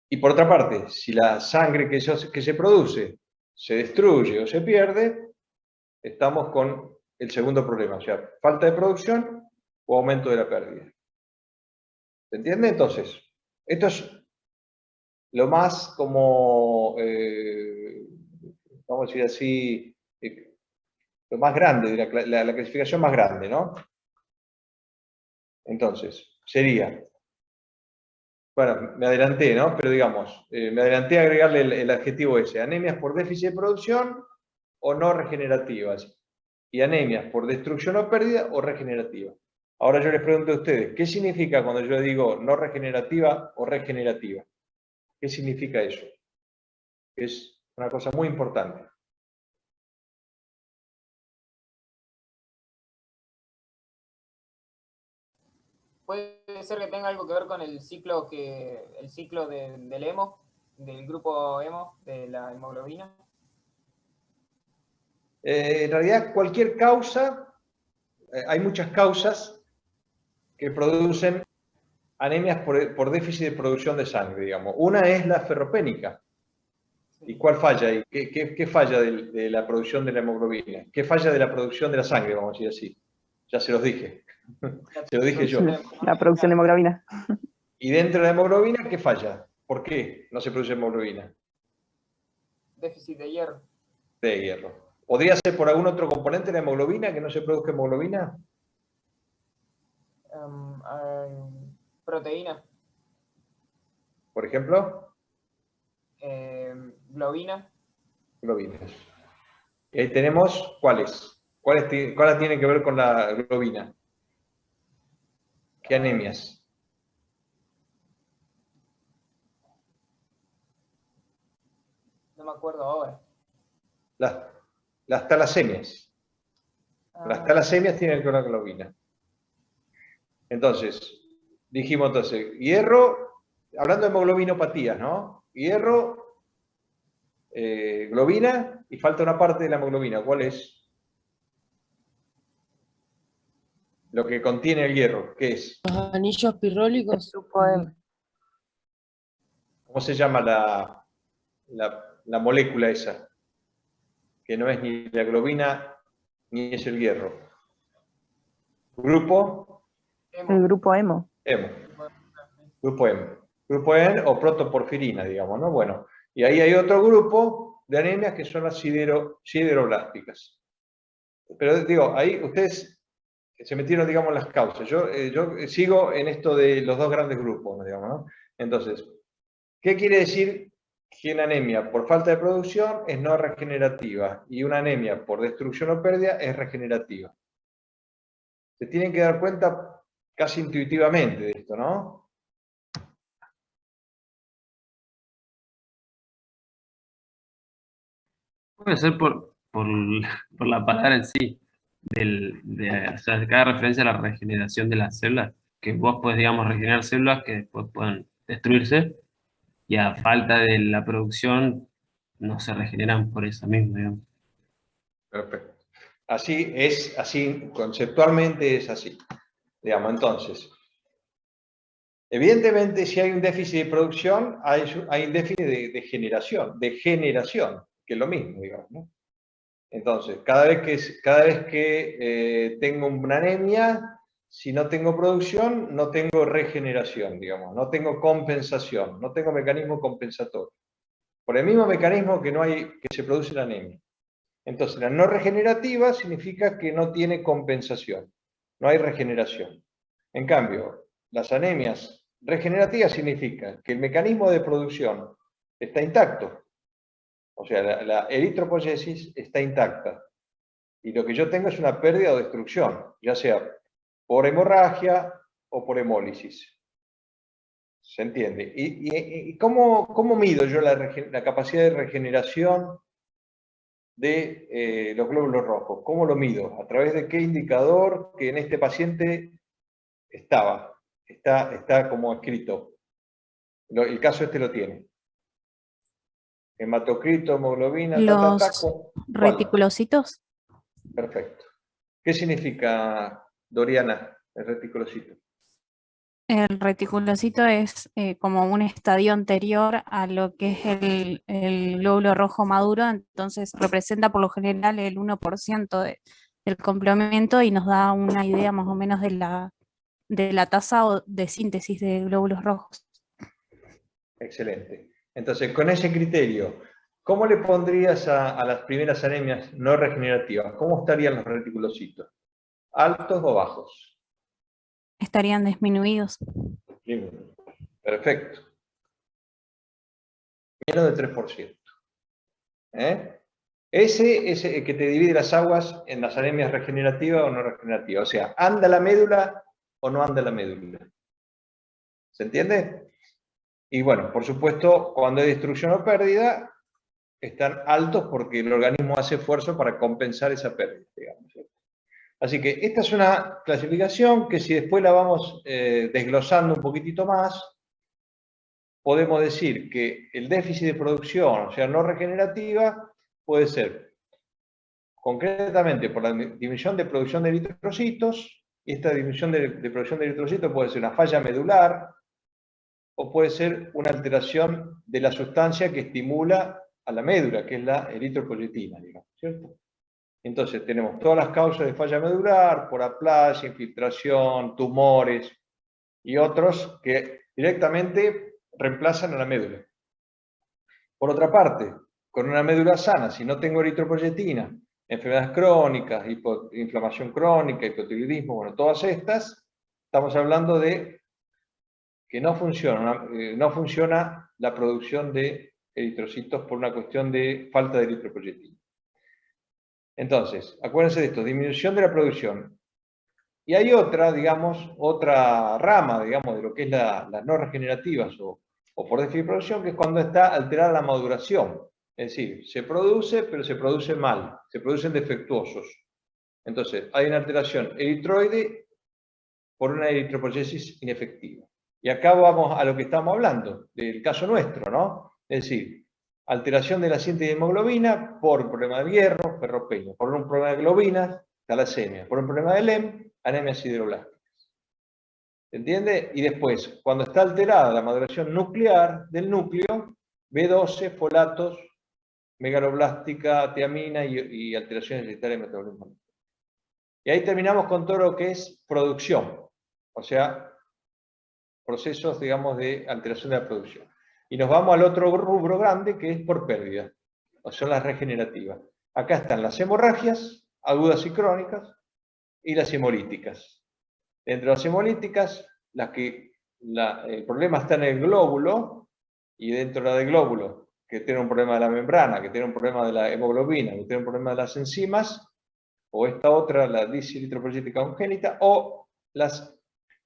Y por otra parte, si la sangre que se produce se destruye o se pierde, estamos con el segundo problema, o sea, falta de producción o aumento de la pérdida. ¿Se entiende? Entonces, esto es lo más como, vamos a decir así, lo más grande, la clasificación más grande, ¿no? Entonces, sería, bueno, me adelanté, ¿no? Pero digamos, me adelanté a agregarle el adjetivo ese, anemias por déficit de producción o no regenerativas, y anemias por destrucción o pérdida o regenerativa. Ahora yo les pregunto a ustedes, ¿qué significa cuando yo digo no regenerativa o regenerativa? ¿Qué significa eso? Es una cosa muy importante. Puede ser que tenga algo que ver con el ciclo del hemo, del grupo hemo, de la hemoglobina. En realidad, cualquier causa, hay muchas causas que producen anemias por déficit de producción de sangre, digamos. Una es la ferropénica. ¿Y cuál falla ahí? ¿Qué falla de la producción de la hemoglobina? ¿Qué falla de la producción de la sangre, vamos a decir así? Ya se los dije. Se lo dije yo. La producción de hemoglobina. Y dentro de la hemoglobina, ¿qué falla? ¿Por qué no se produce hemoglobina? Déficit de hierro. De hierro. ¿Podría ser por algún otro componente de la hemoglobina que no se produzca hemoglobina? Proteína. Por ejemplo. Globina. Globinas. Y ahí tenemos, ¿cuáles? ¿Cuáles tienen que ver con la globina? ¿Qué anemias? No me acuerdo ahora. Las talasemias. Las talasemias tienen que ver con la globina. Entonces, dijimos entonces, hierro, hablando de hemoglobinopatías, ¿no? Hierro, globina, y falta una parte de la hemoglobina. ¿Cuál es? Lo que contiene el hierro, ¿qué es? Los anillos pirrólicos. ¿Cómo se llama la molécula esa? Que no es ni la globina ni es el hierro. ¿Grupo? El grupo hemo. Hemo. Grupo hemo. Grupo N o protoporfirina, digamos, ¿no? Bueno, y ahí hay otro grupo de anemias que son las sideroblásticas. Pero digo, ahí ustedes se metieron, digamos, en las causas. Yo sigo en esto de los dos grandes grupos, digamos, ¿no? Entonces, ¿qué quiere decir que una anemia por falta de producción es no regenerativa y una anemia por destrucción o pérdida es regenerativa? Se tienen que dar cuenta casi intuitivamente de esto, ¿no? Puede ser por la palabra en sí, o sea, cada referencia a la regeneración de las células, que vos podés, digamos, regenerar células que después puedan destruirse, y a falta de la producción no se regeneran por eso mismo, digamos. Perfecto. Así conceptualmente es así. Digamos, entonces, evidentemente si hay un déficit de producción, hay un déficit de generación, que es lo mismo, digamos, ¿no? Entonces, cada vez que tengo una anemia, si no tengo producción, no tengo regeneración, digamos, no tengo compensación, no tengo mecanismo compensatorio. Por el mismo mecanismo que se produce la anemia. Entonces, la no regenerativa significa que no tiene compensación, no hay regeneración. En cambio, las anemias regenerativas significan que el mecanismo de producción está intacto. O sea, la eritropoyesis está intacta. Y lo que yo tengo es una pérdida o destrucción, ya sea por hemorragia o por hemólisis. ¿Se entiende? ¿Y cómo mido yo la capacidad de regeneración de los glóbulos rojos? ¿Cómo lo mido? ¿A través de qué indicador que en este paciente está como escrito? El caso este lo tiene. Hematocrito, hemoglobina, Los reticulocitos. Perfecto. ¿Qué significa, Doriana, el reticulocito? El reticulocito es como un estadio anterior a lo que es el glóbulo rojo maduro, entonces representa por lo general el 1% del complemento y nos da una idea más o menos de la tasa de síntesis de glóbulos rojos. Excelente. Entonces, con ese criterio, ¿cómo le pondrías a las primeras anemias no regenerativas? ¿Cómo estarían los reticulocitos? ¿Altos o bajos? Estarían disminuidos. Perfecto. Menos del 3%. Ese es el que te divide las aguas en las anemias regenerativas o no regenerativas. O sea, ¿anda la médula o no anda la médula? ¿Se entiende? Y bueno, por supuesto, cuando hay destrucción o pérdida, están altos porque el organismo hace esfuerzo para compensar esa pérdida, digamos. Así que esta es una clasificación que si después la vamos desglosando un poquitito más, podemos decir que el déficit de producción, o sea, no regenerativa, puede ser concretamente por la disminución de producción de eritrocitos, y esta disminución de producción de eritrocitos puede ser una falla medular, o puede ser una alteración de la sustancia que estimula a la médula, que es la eritropoyetina, digamos, ¿cierto? Entonces tenemos todas las causas de falla medular, por aplasia, infiltración, tumores, y otros que directamente reemplazan a la médula. Por otra parte, con una médula sana, si no tengo eritropoyetina, enfermedades crónicas, inflamación crónica, hipotiroidismo, bueno, todas estas, estamos hablando de que no funciona la producción de eritrocitos por una cuestión de falta de eritropoyetina. Entonces, acuérdense de esto, disminución de la producción. Y hay otra, digamos, otra rama, digamos, de lo que es las no regenerativas o por déficit de producción, que es cuando está alterada la maduración. Es decir, se produce, pero se produce mal, se producen defectuosos. Entonces, hay una alteración eritroide por una eritropoyesis inefectiva. Y acá vamos a lo que estamos hablando, del caso nuestro, ¿no? Es decir, alteración de la síntesis de hemoglobina por un problema de hierro, ferropenia, por un problema de globinas, talasemia, por un problema de LEM, anemias sideroblásticas. ¿Se entiende? Y después, cuando está alterada la maduración nuclear del núcleo, B12, folatos, megaloblástica, tiamina y alteraciones hereditarias de metabolismo. Y ahí terminamos con todo lo que es producción, o sea, procesos, digamos, de alteración de la producción. Y nos vamos al otro rubro grande, que es por pérdida, o son las regenerativas. Acá están las hemorragias, agudas y crónicas, y las hemolíticas. Dentro de las hemolíticas, el problema está en el glóbulo, y dentro de la del glóbulo, que tiene un problema de la membrana, que tiene un problema de la hemoglobina, que tiene un problema de las enzimas, o esta otra, la diseritropoyética congénita, o las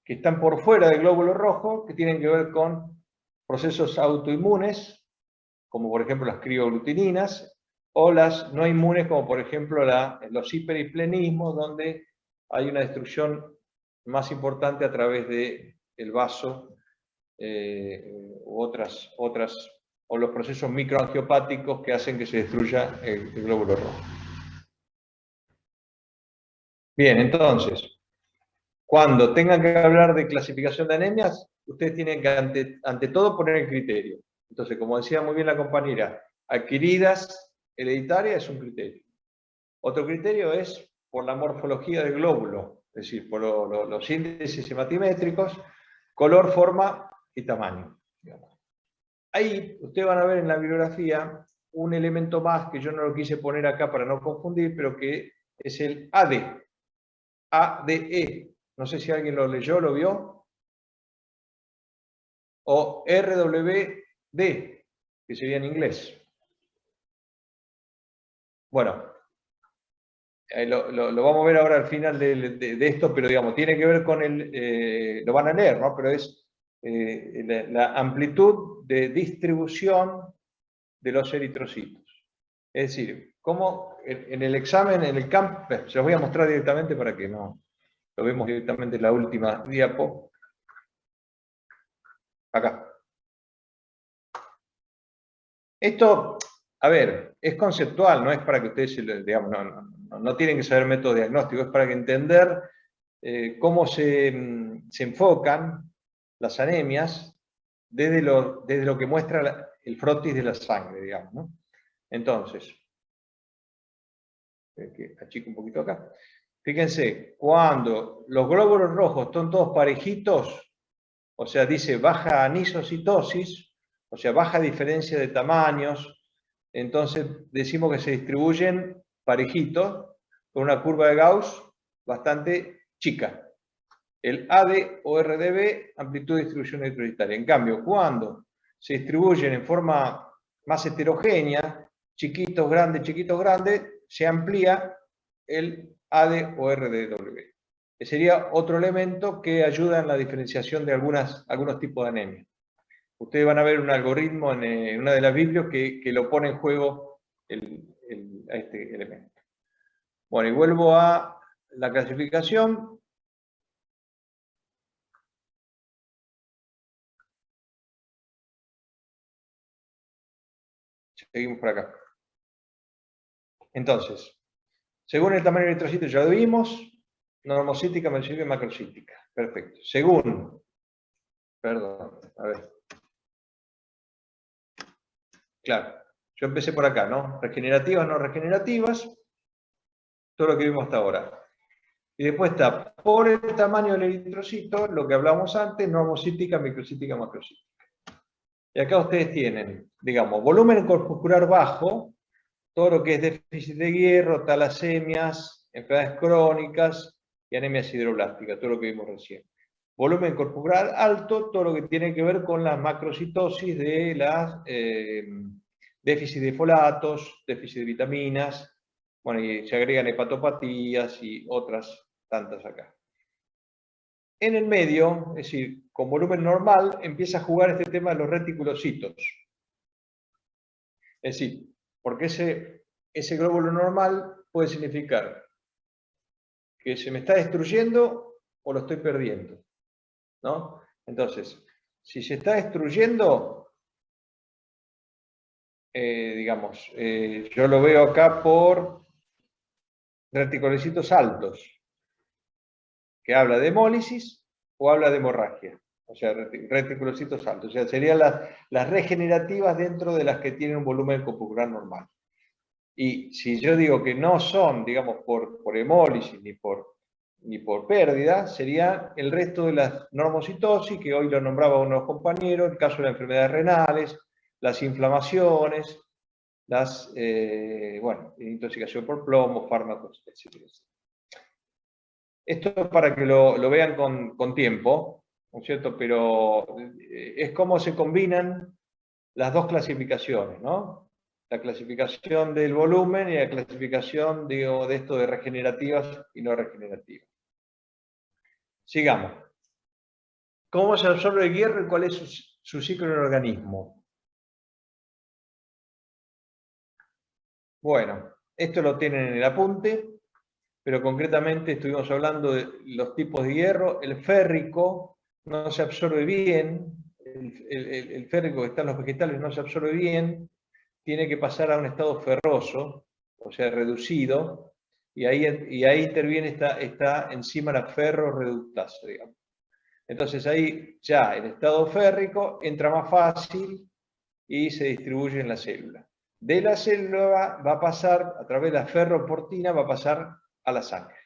que están por fuera del glóbulo rojo, que tienen que ver con procesos autoinmunes, como por ejemplo las crioglutininas, o las no inmunes, como por ejemplo los hiperiplenismos, donde hay una destrucción más importante a través del vaso, o los procesos microangiopáticos que hacen que se destruya el glóbulo rojo. Bien, entonces, cuando tengan que hablar de clasificación de anemias, ustedes tienen que ante todo poner el criterio. Entonces, como decía muy bien la compañera, adquiridas, hereditarias es un criterio. Otro criterio es por la morfología del glóbulo, es decir, por los índices hematimétricos, color, forma y tamaño. Ahí ustedes van a ver en la bibliografía un elemento más que yo no lo quise poner acá para no confundir, pero que es el ADE. ADE. No sé si alguien lo leyó, lo vio. O RWD, que sería en inglés. Bueno, lo vamos a ver ahora al final de esto, pero digamos, tiene que ver con lo van a leer, ¿no? Pero es la amplitud de distribución de los eritrocitos. Es decir, cómo en el examen, en el campo, se los voy a mostrar directamente para que no... Lo vemos directamente en la última diapo. Acá. Esto, a ver, es conceptual, no es para que ustedes, digamos, no tienen que saber método diagnóstico, es para que entender cómo se enfocan las anemias desde lo que muestra el frotis de la sangre, digamos, ¿no? Entonces, que achico un poquito acá. Fíjense, cuando los glóbulos rojos están todos parejitos, o sea, dice baja anisocitosis, o sea, baja diferencia de tamaños, entonces decimos que se distribuyen parejitos con una curva de Gauss bastante chica. el AD o RDB, amplitud de distribución eritrocitaria. En cambio, cuando se distribuyen en forma más heterogénea, chiquitos, grandes, se amplía el AD o RDW. Que sería otro elemento que ayuda en la diferenciación de algunos tipos de anemia. Ustedes van a ver un algoritmo en una de las biblios que lo pone en juego a este elemento. Bueno, y vuelvo a la clasificación. Seguimos por acá. Entonces, según el tamaño del eritrocito ya lo vimos, normocítica, mesocítica y macrocítica. Perfecto. Según, perdón, a ver. Claro, yo empecé por acá, ¿no? Regenerativas, no regenerativas, todo lo que vimos hasta ahora. Y después está, por el tamaño del eritrocito, lo que hablamos antes, normocítica, microcítica, macrocítica. Y acá ustedes tienen, digamos, volumen corpuscular bajo, todo lo que es déficit de hierro, talasemias, enfermedades crónicas y anemia sideroblástica, todo lo que vimos recién. Volumen corporal alto, todo lo que tiene que ver con la macrocitosis de las déficit de folatos, déficit de vitaminas, bueno, y se agregan hepatopatías y otras tantas acá. En el medio, es decir, con volumen normal, empieza a jugar este tema de los reticulocitos. Es decir, porque ese glóbulo normal puede significar que se me está destruyendo o lo estoy perdiendo, ¿no? Entonces, si se está destruyendo, digamos, yo lo veo acá por reticulocitos altos, que habla de hemólisis o habla de hemorragia, o sea, reticulocitos altos, o sea, serían las regenerativas dentro de las que tienen un volumen corpuscular normal. Y si yo digo que no son, digamos, por hemólisis ni por pérdida, sería el resto de las normocitosis, que hoy lo nombraba uno de los compañeros, el caso de las enfermedades renales, las inflamaciones, las, bueno, intoxicación por plomo, fármacos, etc. Esto es para que lo vean con tiempo, ¿no es cierto? Pero es como se combinan las dos clasificaciones, ¿no? La clasificación del volumen y la clasificación, digo, de esto de regenerativas y no regenerativas. Sigamos. ¿Cómo se absorbe el hierro y cuál es su ciclo en el organismo? Bueno, esto lo tienen en el apunte, pero concretamente estuvimos hablando de los tipos de hierro. El férrico no se absorbe bien, el férrico que está en los vegetales no se absorbe bien, tiene que pasar a un estado ferroso, o sea, reducido, y ahí interviene esta enzima, la ferroreductasa, digamos. Entonces ahí ya el estado férrico entra más fácil y se distribuye en la célula. De la célula va a pasar, a través de la ferroportina, va a pasar a la sangre.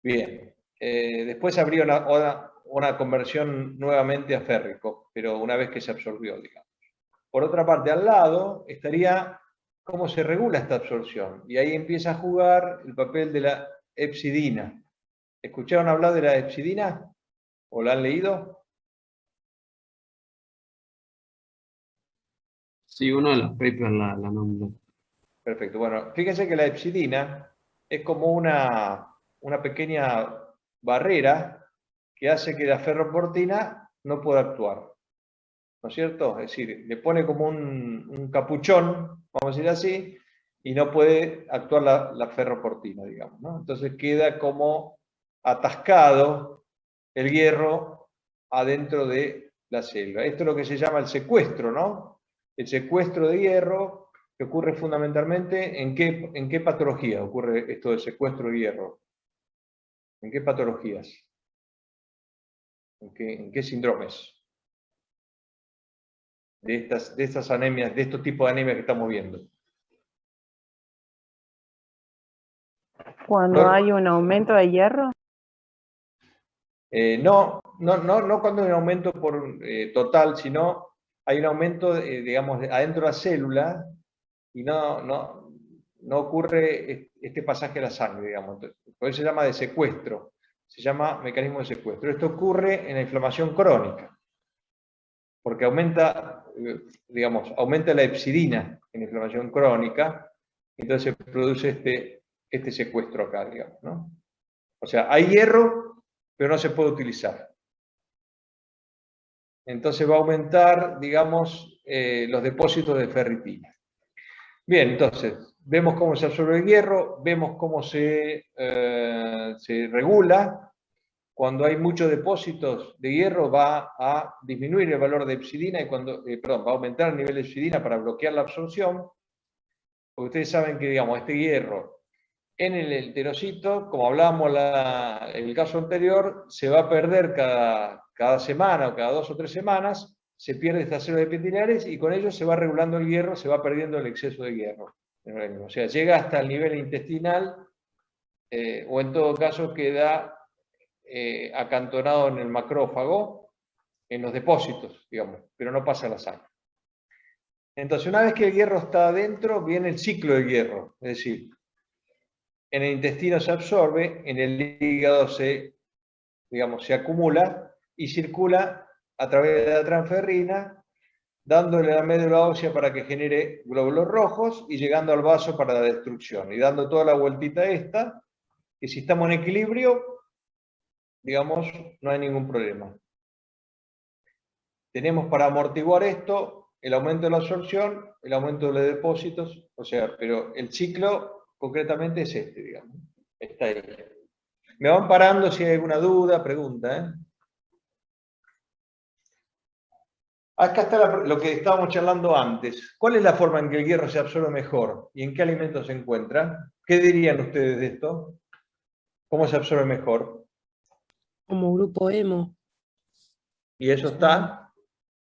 Bien, después habría una conversión nuevamente a férrico, pero una vez que se absorbió, digamos. Por otra parte, al lado estaría cómo se regula esta absorción. Y ahí empieza a jugar el papel de la hepsidina. ¿Escucharon hablar de la hepsidina? ¿O la han leído? Sí, uno de los papers la nombró. Perfecto. Bueno, fíjense que la hepsidina es como una pequeña barrera que hace que la ferroportina no pueda actuar. ¿No es cierto? Es decir, le pone como un capuchón, vamos a decir así, y no puede actuar la ferroportina, digamos, ¿no? Entonces queda como atascado el hierro adentro de la célula. Esto es lo que se llama el secuestro, ¿no? El secuestro de hierro, que ocurre fundamentalmente en qué patología ocurre esto del secuestro de hierro. ¿En qué patologías? ¿En qué síndromes? De estas anemias, de estos tipos de anemias que estamos viendo. Cuando hay un aumento de hierro. No cuando hay un aumento por total, sino hay un aumento, digamos, adentro de la célula y no ocurre este pasaje a la sangre, digamos. Por eso se llama de secuestro. se llama mecanismo de secuestro. Esto ocurre en la inflamación crónica, porque aumenta, digamos, aumenta la hepcidina en la inflamación crónica, entonces se produce este secuestro acá, digamos, ¿no? O sea, hay hierro, pero no se puede utilizar. Entonces va a aumentar, digamos, los depósitos de ferritina. Bien, entonces, vemos cómo se absorbe el hierro, vemos cómo se regula. Cuando hay muchos depósitos de hierro va a disminuir el valor de hepcidina, y va a aumentar el nivel de hepcidina para bloquear la absorción. Porque ustedes saben que, digamos, este hierro en el enterocito, como hablábamos en el caso anterior, se va a perder cada semana o cada 2 o 3 semanas, se pierde estas células epiteliales y con ello se va regulando el hierro, se va perdiendo el exceso de hierro. O sea, llega hasta el nivel intestinal o en todo caso queda acantonado en el macrófago, en los depósitos, digamos, pero no pasa a la sangre. Entonces, una vez que el hierro está adentro, viene el ciclo del hierro, es decir, en el intestino se absorbe, en el hígado se acumula y circula a través de la transferrina, dándole a la médula ósea para que genere glóbulos rojos y llegando al vaso para la destrucción, y dando toda la vueltita esta, que si estamos en equilibrio, digamos, no hay ningún problema. Tenemos para amortiguar esto el aumento de la absorción, el aumento de los depósitos, o sea, pero el ciclo concretamente es este, digamos. Está ahí. Me van parando si hay alguna duda, pregunta, Acá está lo que estábamos charlando antes. ¿Cuál es la forma en que el hierro se absorbe mejor? ¿Y en qué alimentos se encuentra? ¿Qué dirían ustedes de esto? ¿Cómo se absorbe mejor? Como grupo hemo. ¿Y eso está?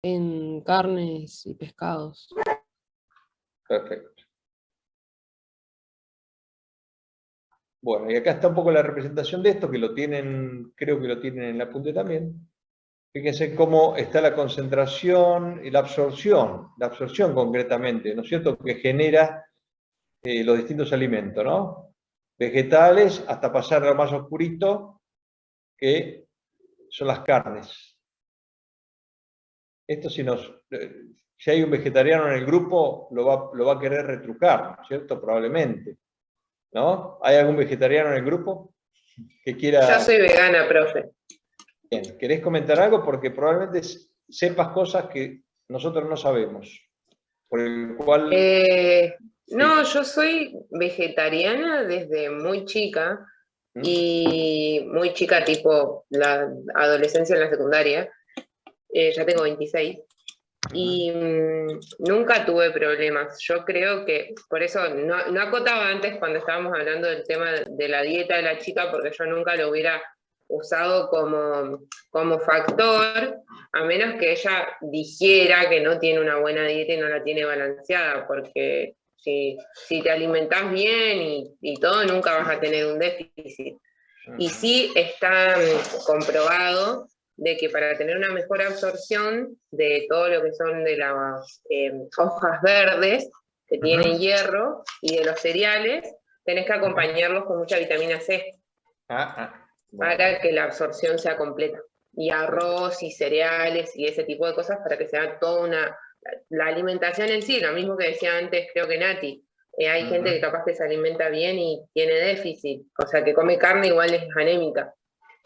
En carnes y pescados. Perfecto. Bueno, y acá está un poco la representación de esto, que lo tienen, creo que lo tienen en el apunte también. Fíjense cómo está la concentración y la absorción concretamente, ¿no es cierto?, que genera los distintos alimentos, ¿no? Vegetales, hasta pasar a lo más oscurito, que son las carnes. Esto si hay un vegetariano en el grupo, lo va a querer retrucar, ¿no es cierto?, probablemente. ¿No? ¿Hay algún vegetariano en el grupo que quiera...? Yo soy vegana, profe. Bien, ¿querés comentar algo? Porque probablemente sepas cosas que nosotros no sabemos. Por el cual... No, yo soy vegetariana desde muy chica, y muy chica tipo la adolescencia en la secundaria. Ya tengo 26. Y nunca tuve problemas. Yo creo que, por eso no acotaba antes cuando estábamos hablando del tema de la dieta de la chica, porque yo nunca lo hubiera usado como factor, a menos que ella dijera que no tiene una buena dieta y no la tiene balanceada, porque si te alimentás bien y todo, nunca vas a tener un déficit. Y sí está comprobado de que para tener una mejor absorción de todo lo que son de las hojas verdes que tienen hierro y de los cereales, tenés que acompañarlos con mucha vitamina C para que la absorción sea completa. Y arroz y cereales y ese tipo de cosas para que sea toda la alimentación en sí, lo mismo que decía antes, creo que Nati. Hay gente que capaz que se alimenta bien y tiene déficit, o sea, que come carne igual es anémica.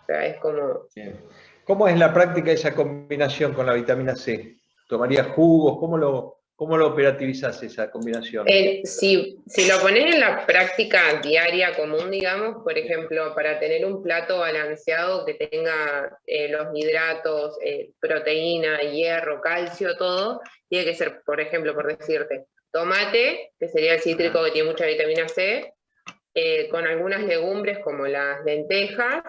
O sea, es como... Bien. ¿Cómo es la práctica esa combinación con la vitamina C? ¿Tomarías jugos? ¿Cómo lo operativizás esa combinación? Si lo pones en la práctica diaria común, digamos, por ejemplo, para tener un plato balanceado que tenga los hidratos, proteína, hierro, calcio, todo, tiene que ser, por ejemplo, por decirte, tomate, que sería el cítrico que tiene mucha vitamina C, con algunas legumbres como las lentejas,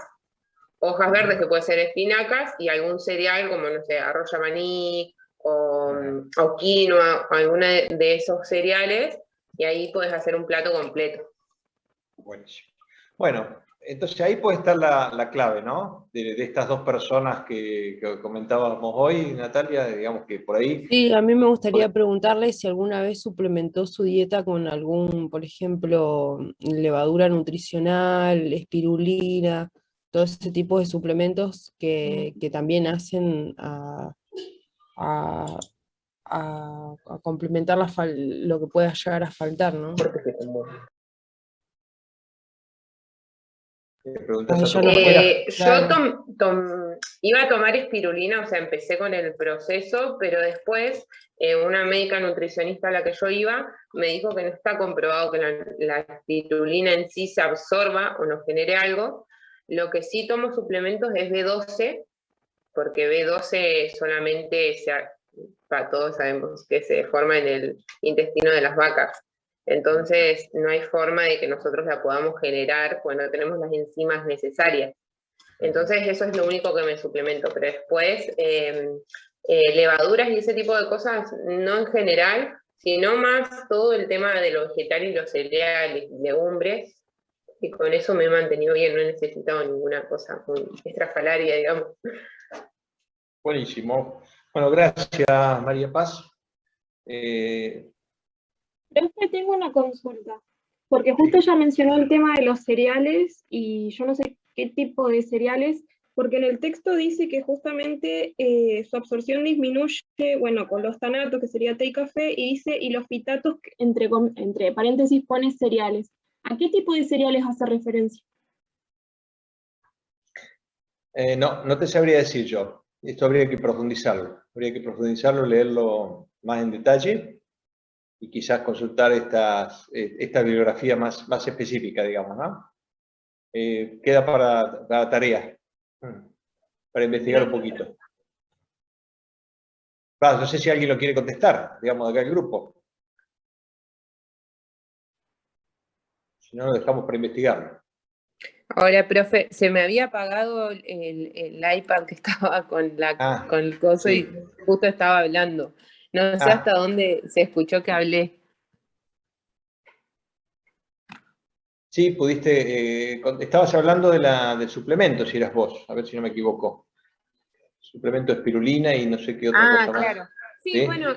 hojas verdes que pueden ser espinacas y algún cereal como, no sé, arroz maní o quinoa, o alguna de esos cereales, y ahí puedes hacer un plato completo. Buenísimo. Bueno, entonces ahí puede estar la clave, ¿no? De estas dos personas que comentábamos hoy, Natalia, digamos que por ahí... Sí, a mí me gustaría preguntarle si alguna vez suplementó su dieta con algún, por ejemplo, levadura nutricional, espirulina, todo ese tipo de suplementos que también hacen a complementar lo que pueda llegar a faltar, ¿no? Iba a tomar espirulina, o sea, empecé con el proceso, pero después una médica nutricionista a la que yo iba me dijo que no está comprobado que la espirulina en sí se absorba o nos genere algo. Lo que sí tomo suplementos es B12, porque B12 solamente todos sabemos que se forma en el intestino de las vacas. Entonces, no hay forma de que nosotros la podamos generar cuando tenemos las enzimas necesarias. Entonces, eso es lo único que me suplemento. Pero después, levaduras y ese tipo de cosas, no en general, sino más todo el tema de los vegetales y los cereales, legumbres, y con eso me he mantenido bien, no he necesitado ninguna cosa muy estrafalaria, digamos. Buenísimo. Bueno, gracias, María Paz. Profe, tengo una consulta, porque justo ya mencionó el tema de los cereales y yo no sé qué tipo de cereales, porque en el texto dice que justamente su absorción disminuye, bueno, con los tanatos, que sería té y café, y dice, y los fitatos, entre paréntesis, pone cereales. ¿A qué tipo de cereales hace referencia? No te sabría decir yo. Esto habría que profundizarlo. Habría que profundizarlo, leerlo más en detalle y quizás consultar esta bibliografía más específica, digamos, ¿no? Queda para la tarea, para investigar un poquito. No sé si alguien lo quiere contestar, digamos, de acá el grupo. Si no, lo dejamos para investigarlo. Ahora, profe, se me había apagado el iPad que estaba con el coso, sí, y justo estaba hablando. No sé hasta dónde se escuchó que hablé. Sí, pudiste, estabas hablando del suplemento, si eras vos, a ver si no me equivoco. Suplemento de espirulina y no sé qué otra cosa más. Claro. Sí, bueno,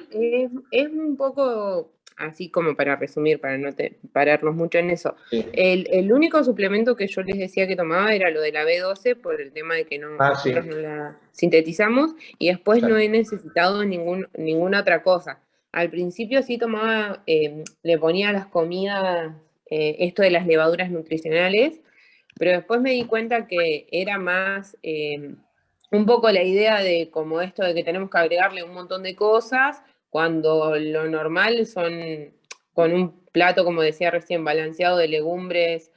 es un poco así como para resumir, para no pararnos mucho en eso. Sí. El único suplemento que yo les decía que tomaba era lo de la B12 por el tema de que nosotros no la sintetizamos, y después no he necesitado ninguna otra cosa. Al principio sí tomaba, le ponía a las comidas esto de las levaduras nutricionales, pero después me di cuenta que era más un poco la idea de como esto de que tenemos que agregarle un montón de cosas, cuando lo normal son con un plato, como decía recién, balanceado de legumbres,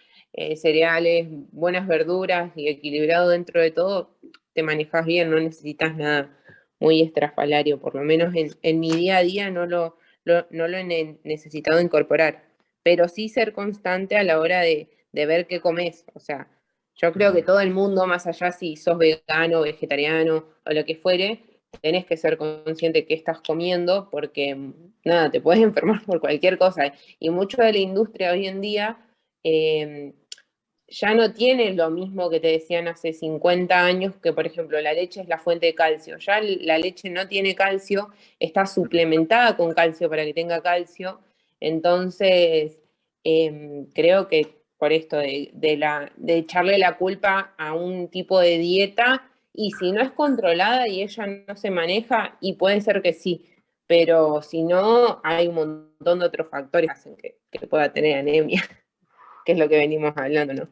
cereales, buenas verduras y equilibrado dentro de todo, te manejas bien, no necesitas nada muy estrafalario, por lo menos en mi día a día no lo he necesitado incorporar, pero sí ser constante a la hora de ver qué comes, o sea, yo creo que todo el mundo, más allá si sos vegano, vegetariano o lo que fuere, tenés que ser consciente de qué estás comiendo, porque nada, te puedes enfermar por cualquier cosa. Y mucho de la industria hoy en día ya no tiene lo mismo que te decían hace 50 años, que por ejemplo la leche es la fuente de calcio. Ya la leche no tiene calcio, está suplementada con calcio para que tenga calcio. Entonces, creo que por esto de echarle la culpa a un tipo de dieta, y si no es controlada y ella no se maneja, y puede ser que sí, pero si no, hay un montón de otros factores que hacen que pueda tener anemia, que es lo que venimos hablando, ¿no?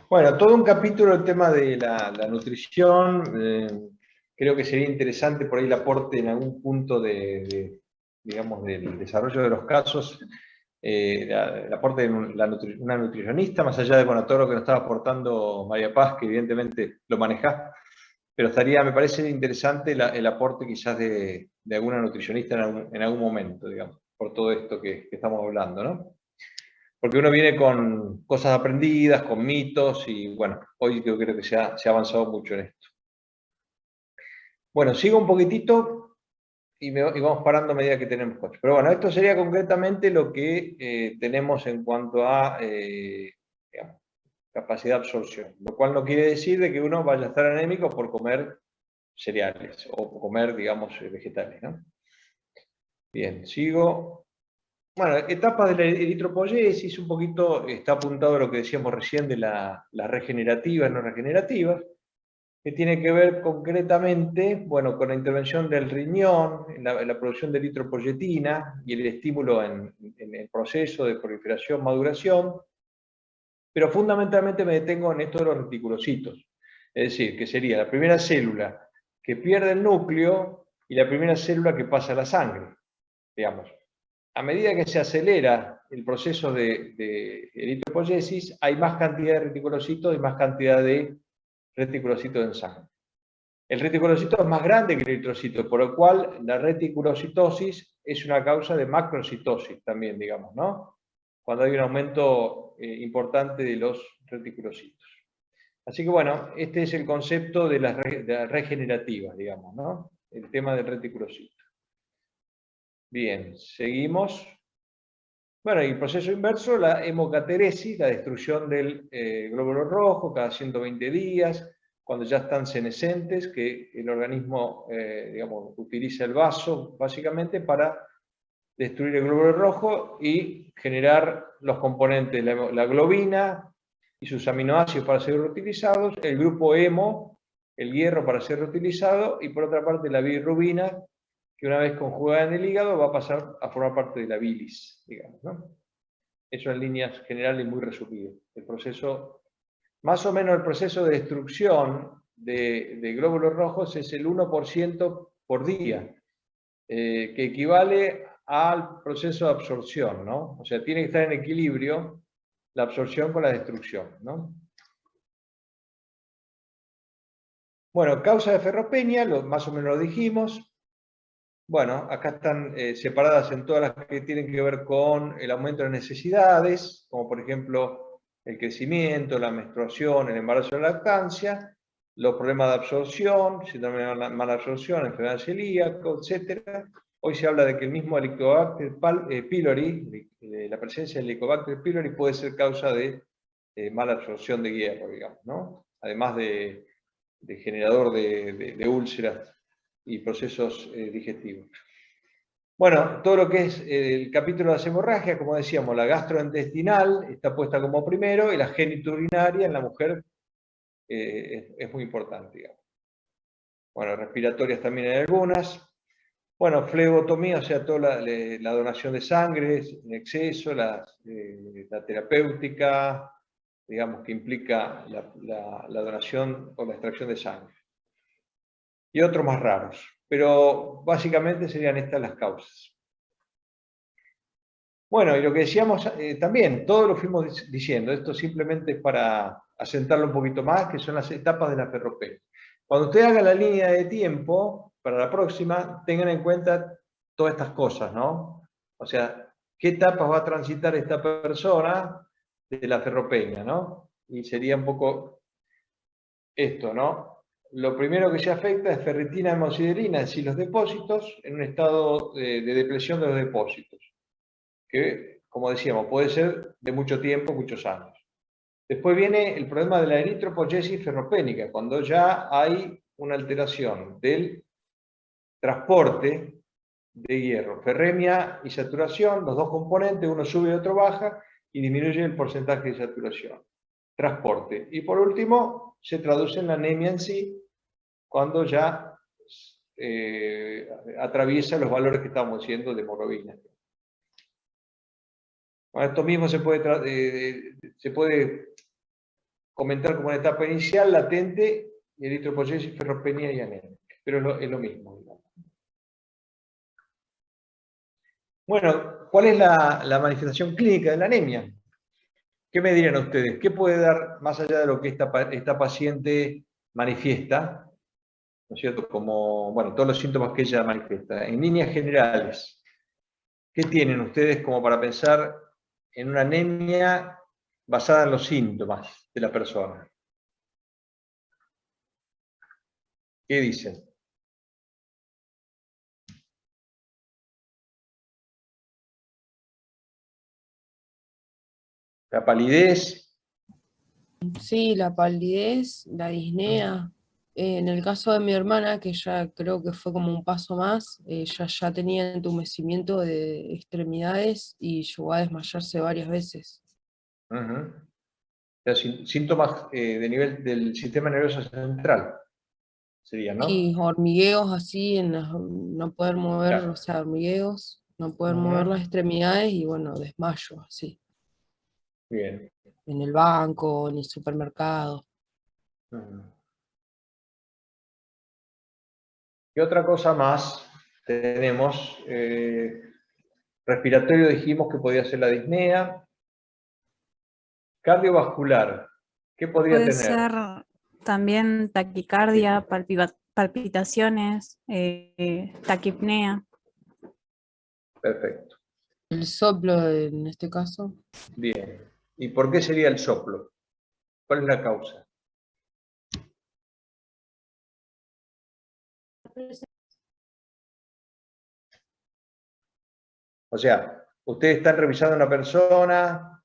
Bueno, todo un capítulo el tema de la nutrición. Creo que sería interesante por ahí el aporte en algún punto digamos, del desarrollo de los casos, el aporte de una nutricionista, más allá de todo lo que nos estaba aportando María Paz, que evidentemente lo maneja, pero me parece interesante el aporte quizás de alguna nutricionista en algún momento, digamos, por todo esto que estamos hablando, ¿no? Porque uno viene con cosas aprendidas, con mitos, y bueno, hoy yo creo que se ha avanzado mucho en esto. Bueno, sigo un poquitito y vamos parando a medida que tenemos coche. Pero bueno, esto sería concretamente lo que tenemos en cuanto a digamos, capacidad de absorción. Lo cual no quiere decir de que uno vaya a estar anémico por comer cereales o comer, digamos, vegetales, ¿no? Bien, sigo. Bueno, etapas de la eritropoyesis, un poquito está apuntado a lo que decíamos recién de las regenerativas, no regenerativas, que tiene que ver concretamente, bueno, con la intervención del riñón, en la producción de eritropoyetina y el estímulo en el proceso de proliferación, maduración, pero fundamentalmente me detengo en esto de los reticulocitos. Es decir, que sería la primera célula que pierde el núcleo y la primera célula que pasa a la sangre, digamos. A medida que se acelera el proceso de eritropoyesis, hay más cantidad de reticulocitos y más cantidad de reticulocitos en sangre. El reticulocito es más grande que el eritrocito, por lo cual la reticulocitosis es una causa de macrocitosis también, digamos, ¿no? Cuando hay un aumento importante de los reticulocitos. Así que bueno, este es el concepto de las regenerativas, digamos, ¿no? El tema del reticulocito. Bien, seguimos. Bueno, y el proceso inverso, la hemocateresis, la destrucción del glóbulo rojo cada 120 días, cuando ya están senescentes, que el organismo, digamos, utiliza el vaso básicamente para destruir el glóbulo rojo y generar los componentes, la globina y sus aminoácidos para ser reutilizados, el grupo hemo, el hierro para ser reutilizado, y por otra parte la bilirrubina, que una vez conjugada en el hígado va a pasar a formar parte de la bilis, digamos, ¿no? Eso en líneas generales muy resumido. El proceso, más o menos el proceso de destrucción de glóbulos rojos es el 1% por día, que equivale al proceso de absorción, ¿no? O sea, tiene que estar en equilibrio la absorción con la destrucción, ¿no? Bueno, causa de ferropenia, más o menos lo dijimos. Bueno, acá están separadas en todas las que tienen que ver con el aumento de necesidades, como por ejemplo el crecimiento, la menstruación, el embarazo y la lactancia, los problemas de absorción, síndrome de mala absorción, enfermedad celíaca, etc. Hoy se habla de que el mismo Helicobacter pylori, la presencia del Helicobacter pylori puede ser causa de mala absorción de hierro, digamos, ¿no? Además de generador de úlceras y procesos digestivos. Bueno, todo lo que es el capítulo de las hemorragias, como decíamos, la gastrointestinal está puesta como primero y la genitourinaria en la mujer es muy importante, digamos. Bueno, respiratorias también hay algunas. Bueno, flebotomía, o sea, toda la donación de sangre en exceso, la terapéutica, digamos, que implica la donación o la extracción de sangre. Y otros más raros, pero básicamente serían estas las causas. Bueno, y lo que decíamos también, todo lo fuimos diciendo, esto simplemente para asentarlo un poquito más, que son las etapas de la ferropenia. Cuando usted haga la línea de tiempo, para la próxima, tengan en cuenta todas estas cosas, ¿no? O sea, ¿qué etapas va a transitar esta persona de la ferropenia, ¿no? Y sería un poco esto, ¿no? Lo primero que se afecta es ferritina hemosiderina, es decir, los depósitos en un estado de depresión de los depósitos, que, como decíamos, puede ser de mucho tiempo, muchos años. Después viene el problema de la eritropoyesis ferropénica, cuando ya hay una alteración del transporte de hierro, ferremia y saturación, los dos componentes, uno sube y otro baja, y disminuye el porcentaje de saturación. Transporte. Y por último, se traduce en la anemia en sí, cuando ya atraviesa los valores que estamos diciendo de hemoglobina. Bueno, esto mismo se puede comentar como una etapa inicial, latente, eritropoyesis, ferropenia y anemia. Pero es lo mismo, digamos. Bueno, ¿cuál es la manifestación clínica de la anemia? ¿Qué me dirían ustedes? ¿Qué puede dar más allá de lo que esta paciente manifiesta? ¿No es cierto? Como, bueno, todos los síntomas que ella manifiesta. En líneas generales, ¿qué tienen ustedes como para pensar en una anemia basada en los síntomas de la persona? ¿Qué dicen? La palidez. Sí, la palidez, la disnea. En el caso de mi hermana, que ya creo que fue como un paso más, ella ya tenía entumecimiento de extremidades y llegó a desmayarse varias veces. O sea, síntomas de nivel del sistema nervioso central serían, ¿no? Y hormigueos así, no poder mover, Claro. o sea, hormigueos, no poder mover las extremidades y bueno, desmayo así. Bien. En el banco, en el supermercado. ¿Qué otra cosa más tenemos? Respiratorio dijimos que podía ser la disnea. Cardiovascular, ¿qué podría Puede tener? ser también taquicardia, palpitaciones, taquipnea. Perfecto. El soplo en este caso. Bien. ¿Y por qué sería el soplo? ¿Cuál es la causa? O sea, ustedes están revisando a una persona,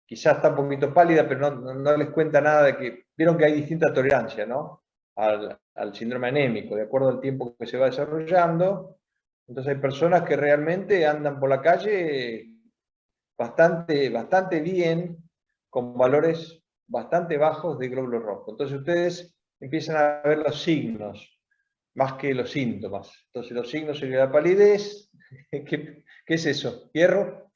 quizás está un poquito pálida, pero no les cuenta nada de que... Vieron que hay distinta tolerancia, ¿no? Al síndrome anémico, de acuerdo al tiempo que se va desarrollando. Entonces hay personas que realmente andan por la calle bastante bien, con valores bastante bajos de glóbulos rojos. Entonces ustedes empiezan a ver los signos, más que los síntomas. Entonces los signos serían la palidez. ¿Qué es eso? ¿Hierro?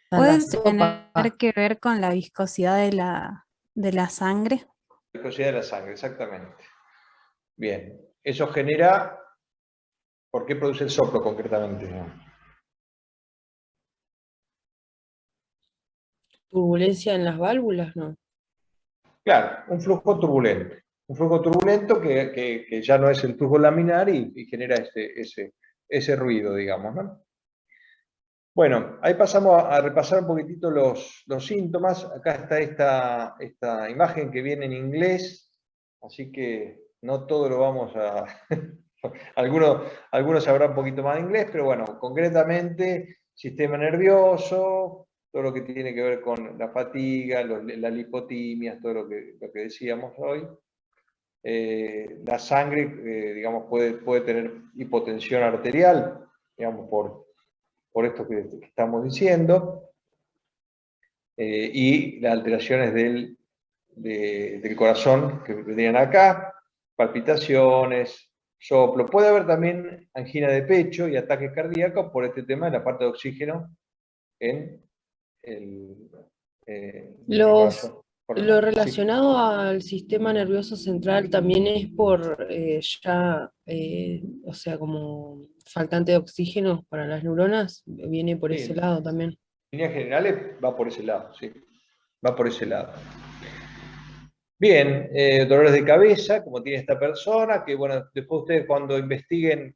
¿Puede tener que ver con la viscosidad de la sangre? La viscosidad de la sangre, exactamente. Bien, eso genera... ¿Por qué produce el soplo concretamente? ¿Turbulencia en las válvulas? No. Claro, un flujo turbulento. Un flujo turbulento que ya no es el flujo laminar y genera ese ruido, digamos, ¿no? Bueno, ahí pasamos a repasar un poquitito los síntomas. Acá está esta imagen que viene en inglés, así que no todo lo vamos a... algunos sabrán un poquito más de inglés, pero bueno, concretamente, sistema nervioso, todo lo que tiene que ver con la fatiga, las lipotimias, todo lo que decíamos hoy. La sangre, digamos, puede tener hipotensión arterial, digamos, por esto que estamos diciendo, y las alteraciones del corazón que vendrían acá, palpitaciones, soplo. Puede haber también angina de pecho y ataques cardíacos por este tema de la falta de oxígeno en el corazón. Lo relacionado al sistema nervioso central también es por o sea, como faltante de oxígeno para las neuronas, viene por ese lado también. En líneas generales va por ese lado, sí, va por ese lado. Bien, dolores de cabeza, como tiene esta persona, que bueno, después ustedes cuando investiguen,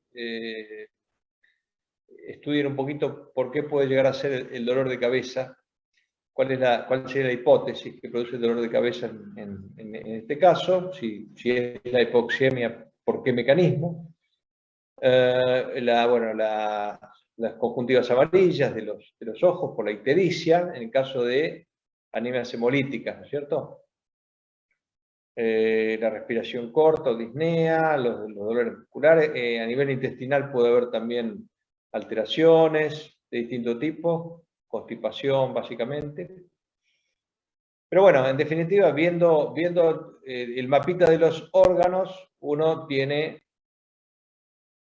estudien un poquito por qué puede llegar a ser el dolor de cabeza, cuál sería la hipótesis que produce el dolor de cabeza en este caso, si es la hipoxemia, por qué mecanismo. Las conjuntivas amarillas de los ojos por la ictericia, en el caso de anemias hemolíticas, ¿no es cierto? La respiración corta o disnea, los dolores musculares. A nivel intestinal puede haber también alteraciones de distinto tipo, constipación básicamente. Pero bueno, en definitiva, viendo el mapita de los órganos, uno tiene,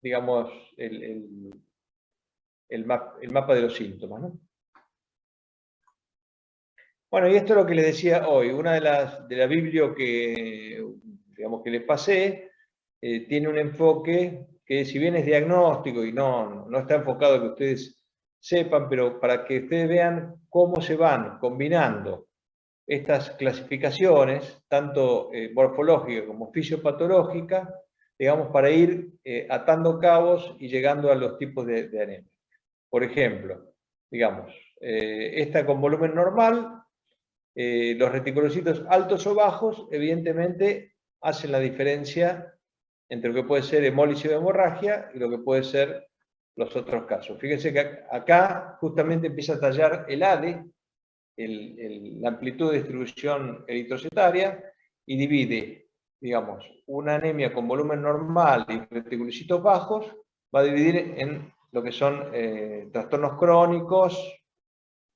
digamos, el mapa de los síntomas, ¿no? Bueno, y esto es lo que les decía hoy. Una de la biblio que, digamos, que les pasé, tiene un enfoque que, si bien es diagnóstico y no está enfocado a que ustedes sepan, pero para que ustedes vean cómo se van combinando estas clasificaciones, tanto morfológicas como fisiopatológicas, digamos, para ir atando cabos y llegando a los tipos de anemia. Por ejemplo, digamos, esta con volumen normal, los reticulocitos altos o bajos, evidentemente, hacen la diferencia entre lo que puede ser hemólisis o hemorragia y lo que puede ser los otros casos. Fíjense que acá justamente empieza a tallar el ADE, la amplitud de distribución eritrocitaria, y divide, digamos, una anemia con volumen normal y reticulocitos bajos, va a dividir en lo que son trastornos crónicos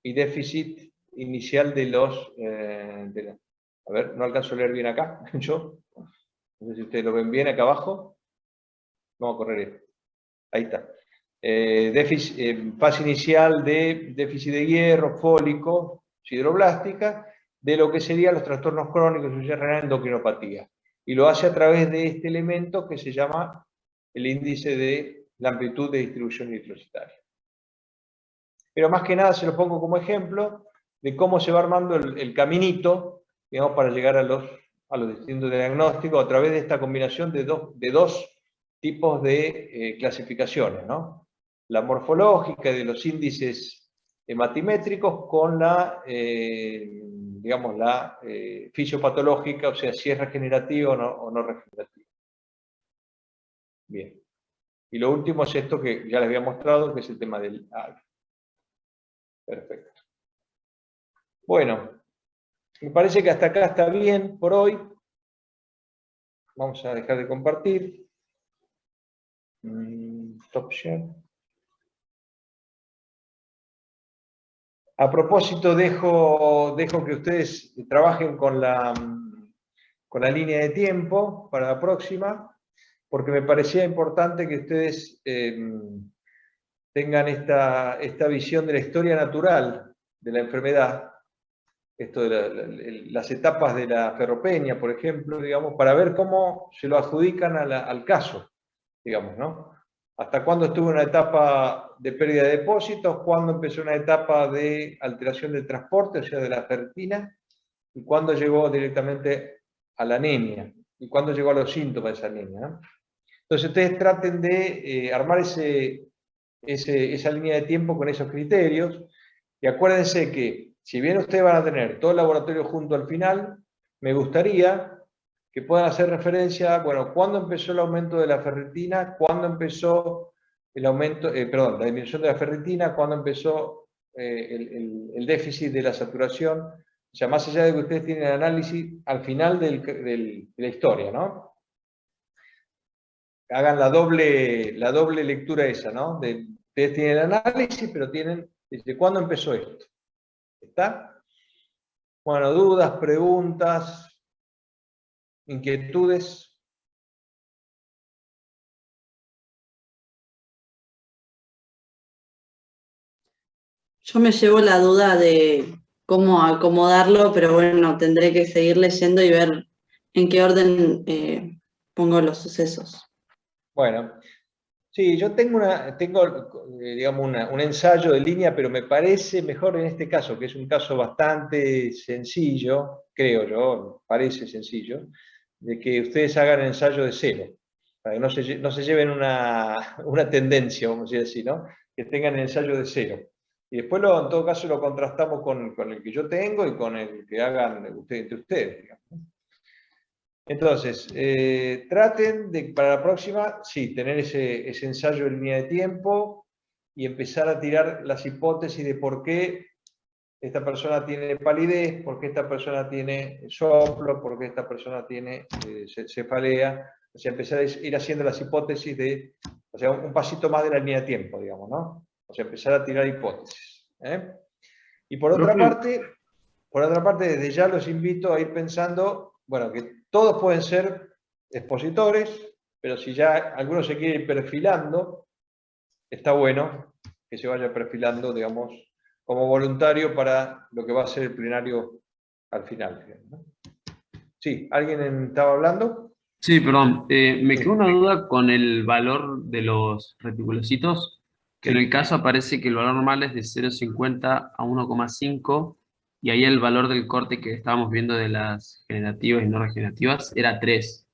y déficit inicial de los... a ver, no alcanzo a leer bien acá, yo. No sé si ustedes lo ven bien acá abajo. Vamos a correr esto. Ahí está. Fase inicial de déficit de hierro, fólico, sideroblástica, de lo que serían los trastornos crónicos, renal, endocrinopatía. Y lo hace a través de este elemento que se llama el índice de la amplitud de distribución eritrocitaria. Pero más que nada se lo pongo como ejemplo de cómo se va armando el caminito, digamos, para llegar a los distintos diagnósticos a través de esta combinación de dos tipos de clasificaciones, ¿no? La morfológica de los índices hematimétricos con la, digamos, la fisiopatológica, o sea, si es regenerativa o no regenerativa. Bien. Y lo último es esto que ya les había mostrado, que es el tema del AG. Perfecto. Bueno, me parece que hasta acá está bien por hoy. Vamos a dejar de compartir. Stop share. A propósito, dejo que ustedes trabajen con la línea de tiempo para la próxima, porque me parecía importante que ustedes tengan esta visión de la historia natural de la enfermedad, esto de las etapas de la ferropenia, por ejemplo, digamos, para ver cómo se lo adjudican al caso, digamos, ¿no? Hasta cuándo estuvo una etapa de pérdida de depósitos, cuándo empezó una etapa de alteración del transporte, o sea, de la ferritina, y cuándo llegó directamente a la anemia, y cuándo llegó a los síntomas de esa anemia, ¿no? Entonces ustedes traten de armar esa línea de tiempo con esos criterios, y acuérdense que si bien ustedes van a tener todo el laboratorio junto al final, me gustaría que puedan hacer referencia, bueno, cuándo empezó el aumento de la ferritina, cuándo empezó el aumento, la disminución de la ferritina, cuándo empezó el déficit de la saturación, o sea, más allá de que ustedes tienen el análisis al final de la historia, ¿no? Hagan la doble lectura esa, ¿no? Ustedes tienen el análisis, pero tienen, ¿desde cuándo empezó esto? ¿Está? Bueno, dudas, preguntas, inquietudes. Yo me llevo la duda de cómo acomodarlo, pero bueno, tendré que seguir leyendo y ver en qué orden pongo los sucesos. Bueno, sí, yo tengo digamos, un ensayo de línea, pero me parece mejor en este caso, que es un caso bastante sencillo, creo yo, parece sencillo, de que ustedes hagan el ensayo de cero, para que no se lleven una tendencia, vamos a decir así, ¿no? Que tengan el ensayo de cero. Y después, en todo caso, lo contrastamos con el que yo tengo y con el que hagan entre ustedes, digamos. Entonces, traten de, para la próxima, sí, tener ese ensayo en línea de tiempo y empezar a tirar las hipótesis de por qué esta persona tiene palidez, por qué esta persona tiene soplo, por qué esta persona tiene cefalea. O sea, empezar a ir haciendo las hipótesis o sea, un pasito más de la línea de tiempo, digamos, ¿no? O sea, empezar a tirar hipótesis. Y por otra parte, desde ya los invito a ir pensando, bueno, que todos pueden ser expositores, pero si ya alguno se quiere ir perfilando, está bueno que se vaya perfilando, digamos, como voluntario para lo que va a ser el plenario al final. ¿No? Sí, ¿alguien estaba hablando? Sí, perdón. Me quedó una duda con el valor de los reticulocitos, que en el caso aparece que el valor normal es de 0,50 a 1,5, y ahí el valor del corte que estábamos viendo de las generativas y no regenerativas era 3.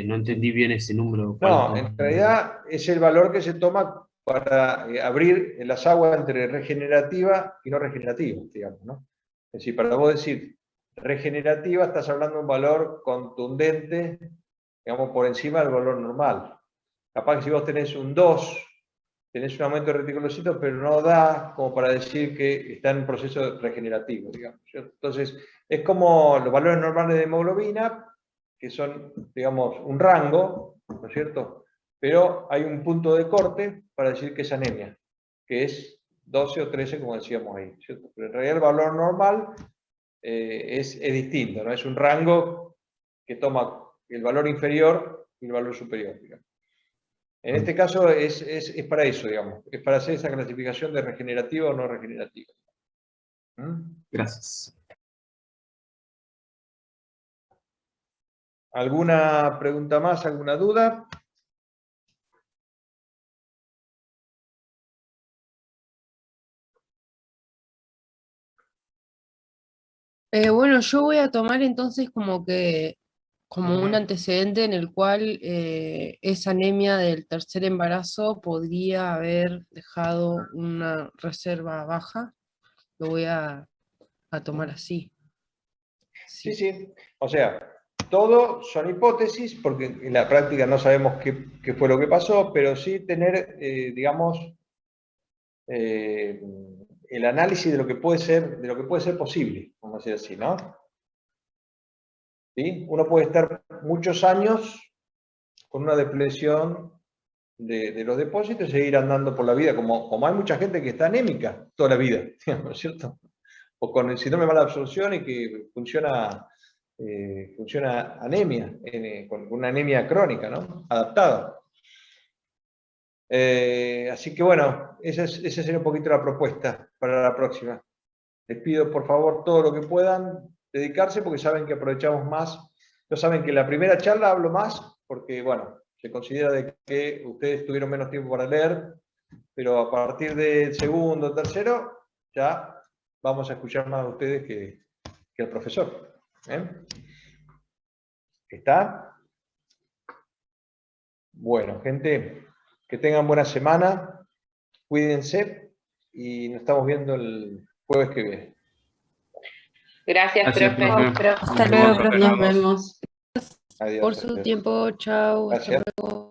No entendí bien ese número. No, en realidad es el valor que se toma para abrir las aguas entre regenerativa y no regenerativa, digamos, ¿no? Es decir, para vos decir regenerativa estás hablando de un valor contundente, digamos, por encima del valor normal. Capaz que si vos tenés un 2, tenés un aumento de reticulocitos, pero no da como para decir que está en un proceso regenerativo, digamos. Entonces, es como los valores normales de hemoglobina, que son, digamos, un rango, ¿no es cierto? Pero hay un punto de corte para decir que es anemia, que es 12 o 13, como decíamos ahí, ¿cierto? Pero en realidad el valor normal es distinto, ¿no? Es un rango que toma el valor inferior y el valor superior, digamos. En este caso es para eso, digamos, es para hacer esa clasificación de regenerativa o no regenerativa. Gracias. ¿Alguna pregunta más? ¿Alguna duda? Bueno, yo voy a tomar entonces como un antecedente en el cual esa anemia del tercer embarazo podría haber dejado una reserva baja. Lo voy a tomar así. Sí, sí. O sea, todo son hipótesis, porque en la práctica no sabemos qué fue lo que pasó, pero sí tener, digamos, el análisis de lo que puede ser posible, vamos a decir así, ¿no? ¿Sí? Uno puede estar muchos años con una depresión de los depósitos y seguir andando por la vida, como hay mucha gente que está anémica toda la vida, ¿no es cierto? O con el síndrome de mala absorción y que funciona anemia, con una anemia crónica, ¿no? Adaptada. Así que bueno, esa sería un poquito la propuesta para la próxima. Les pido por favor todo lo que puedan dedicarse porque saben que aprovechamos más. Ya saben que en la primera charla hablo más porque, bueno, se considera de que ustedes tuvieron menos tiempo para leer, pero a partir del segundo, tercero, ya vamos a escuchar más a ustedes que el profesor. ¿Está? Bueno, gente, que tengan buena semana, cuídense y nos estamos viendo el jueves que viene. Gracias, profe. Hasta luego, profe. Nos vemos. Adiós. Por su tiempo, chao. Hasta Gracias. luego.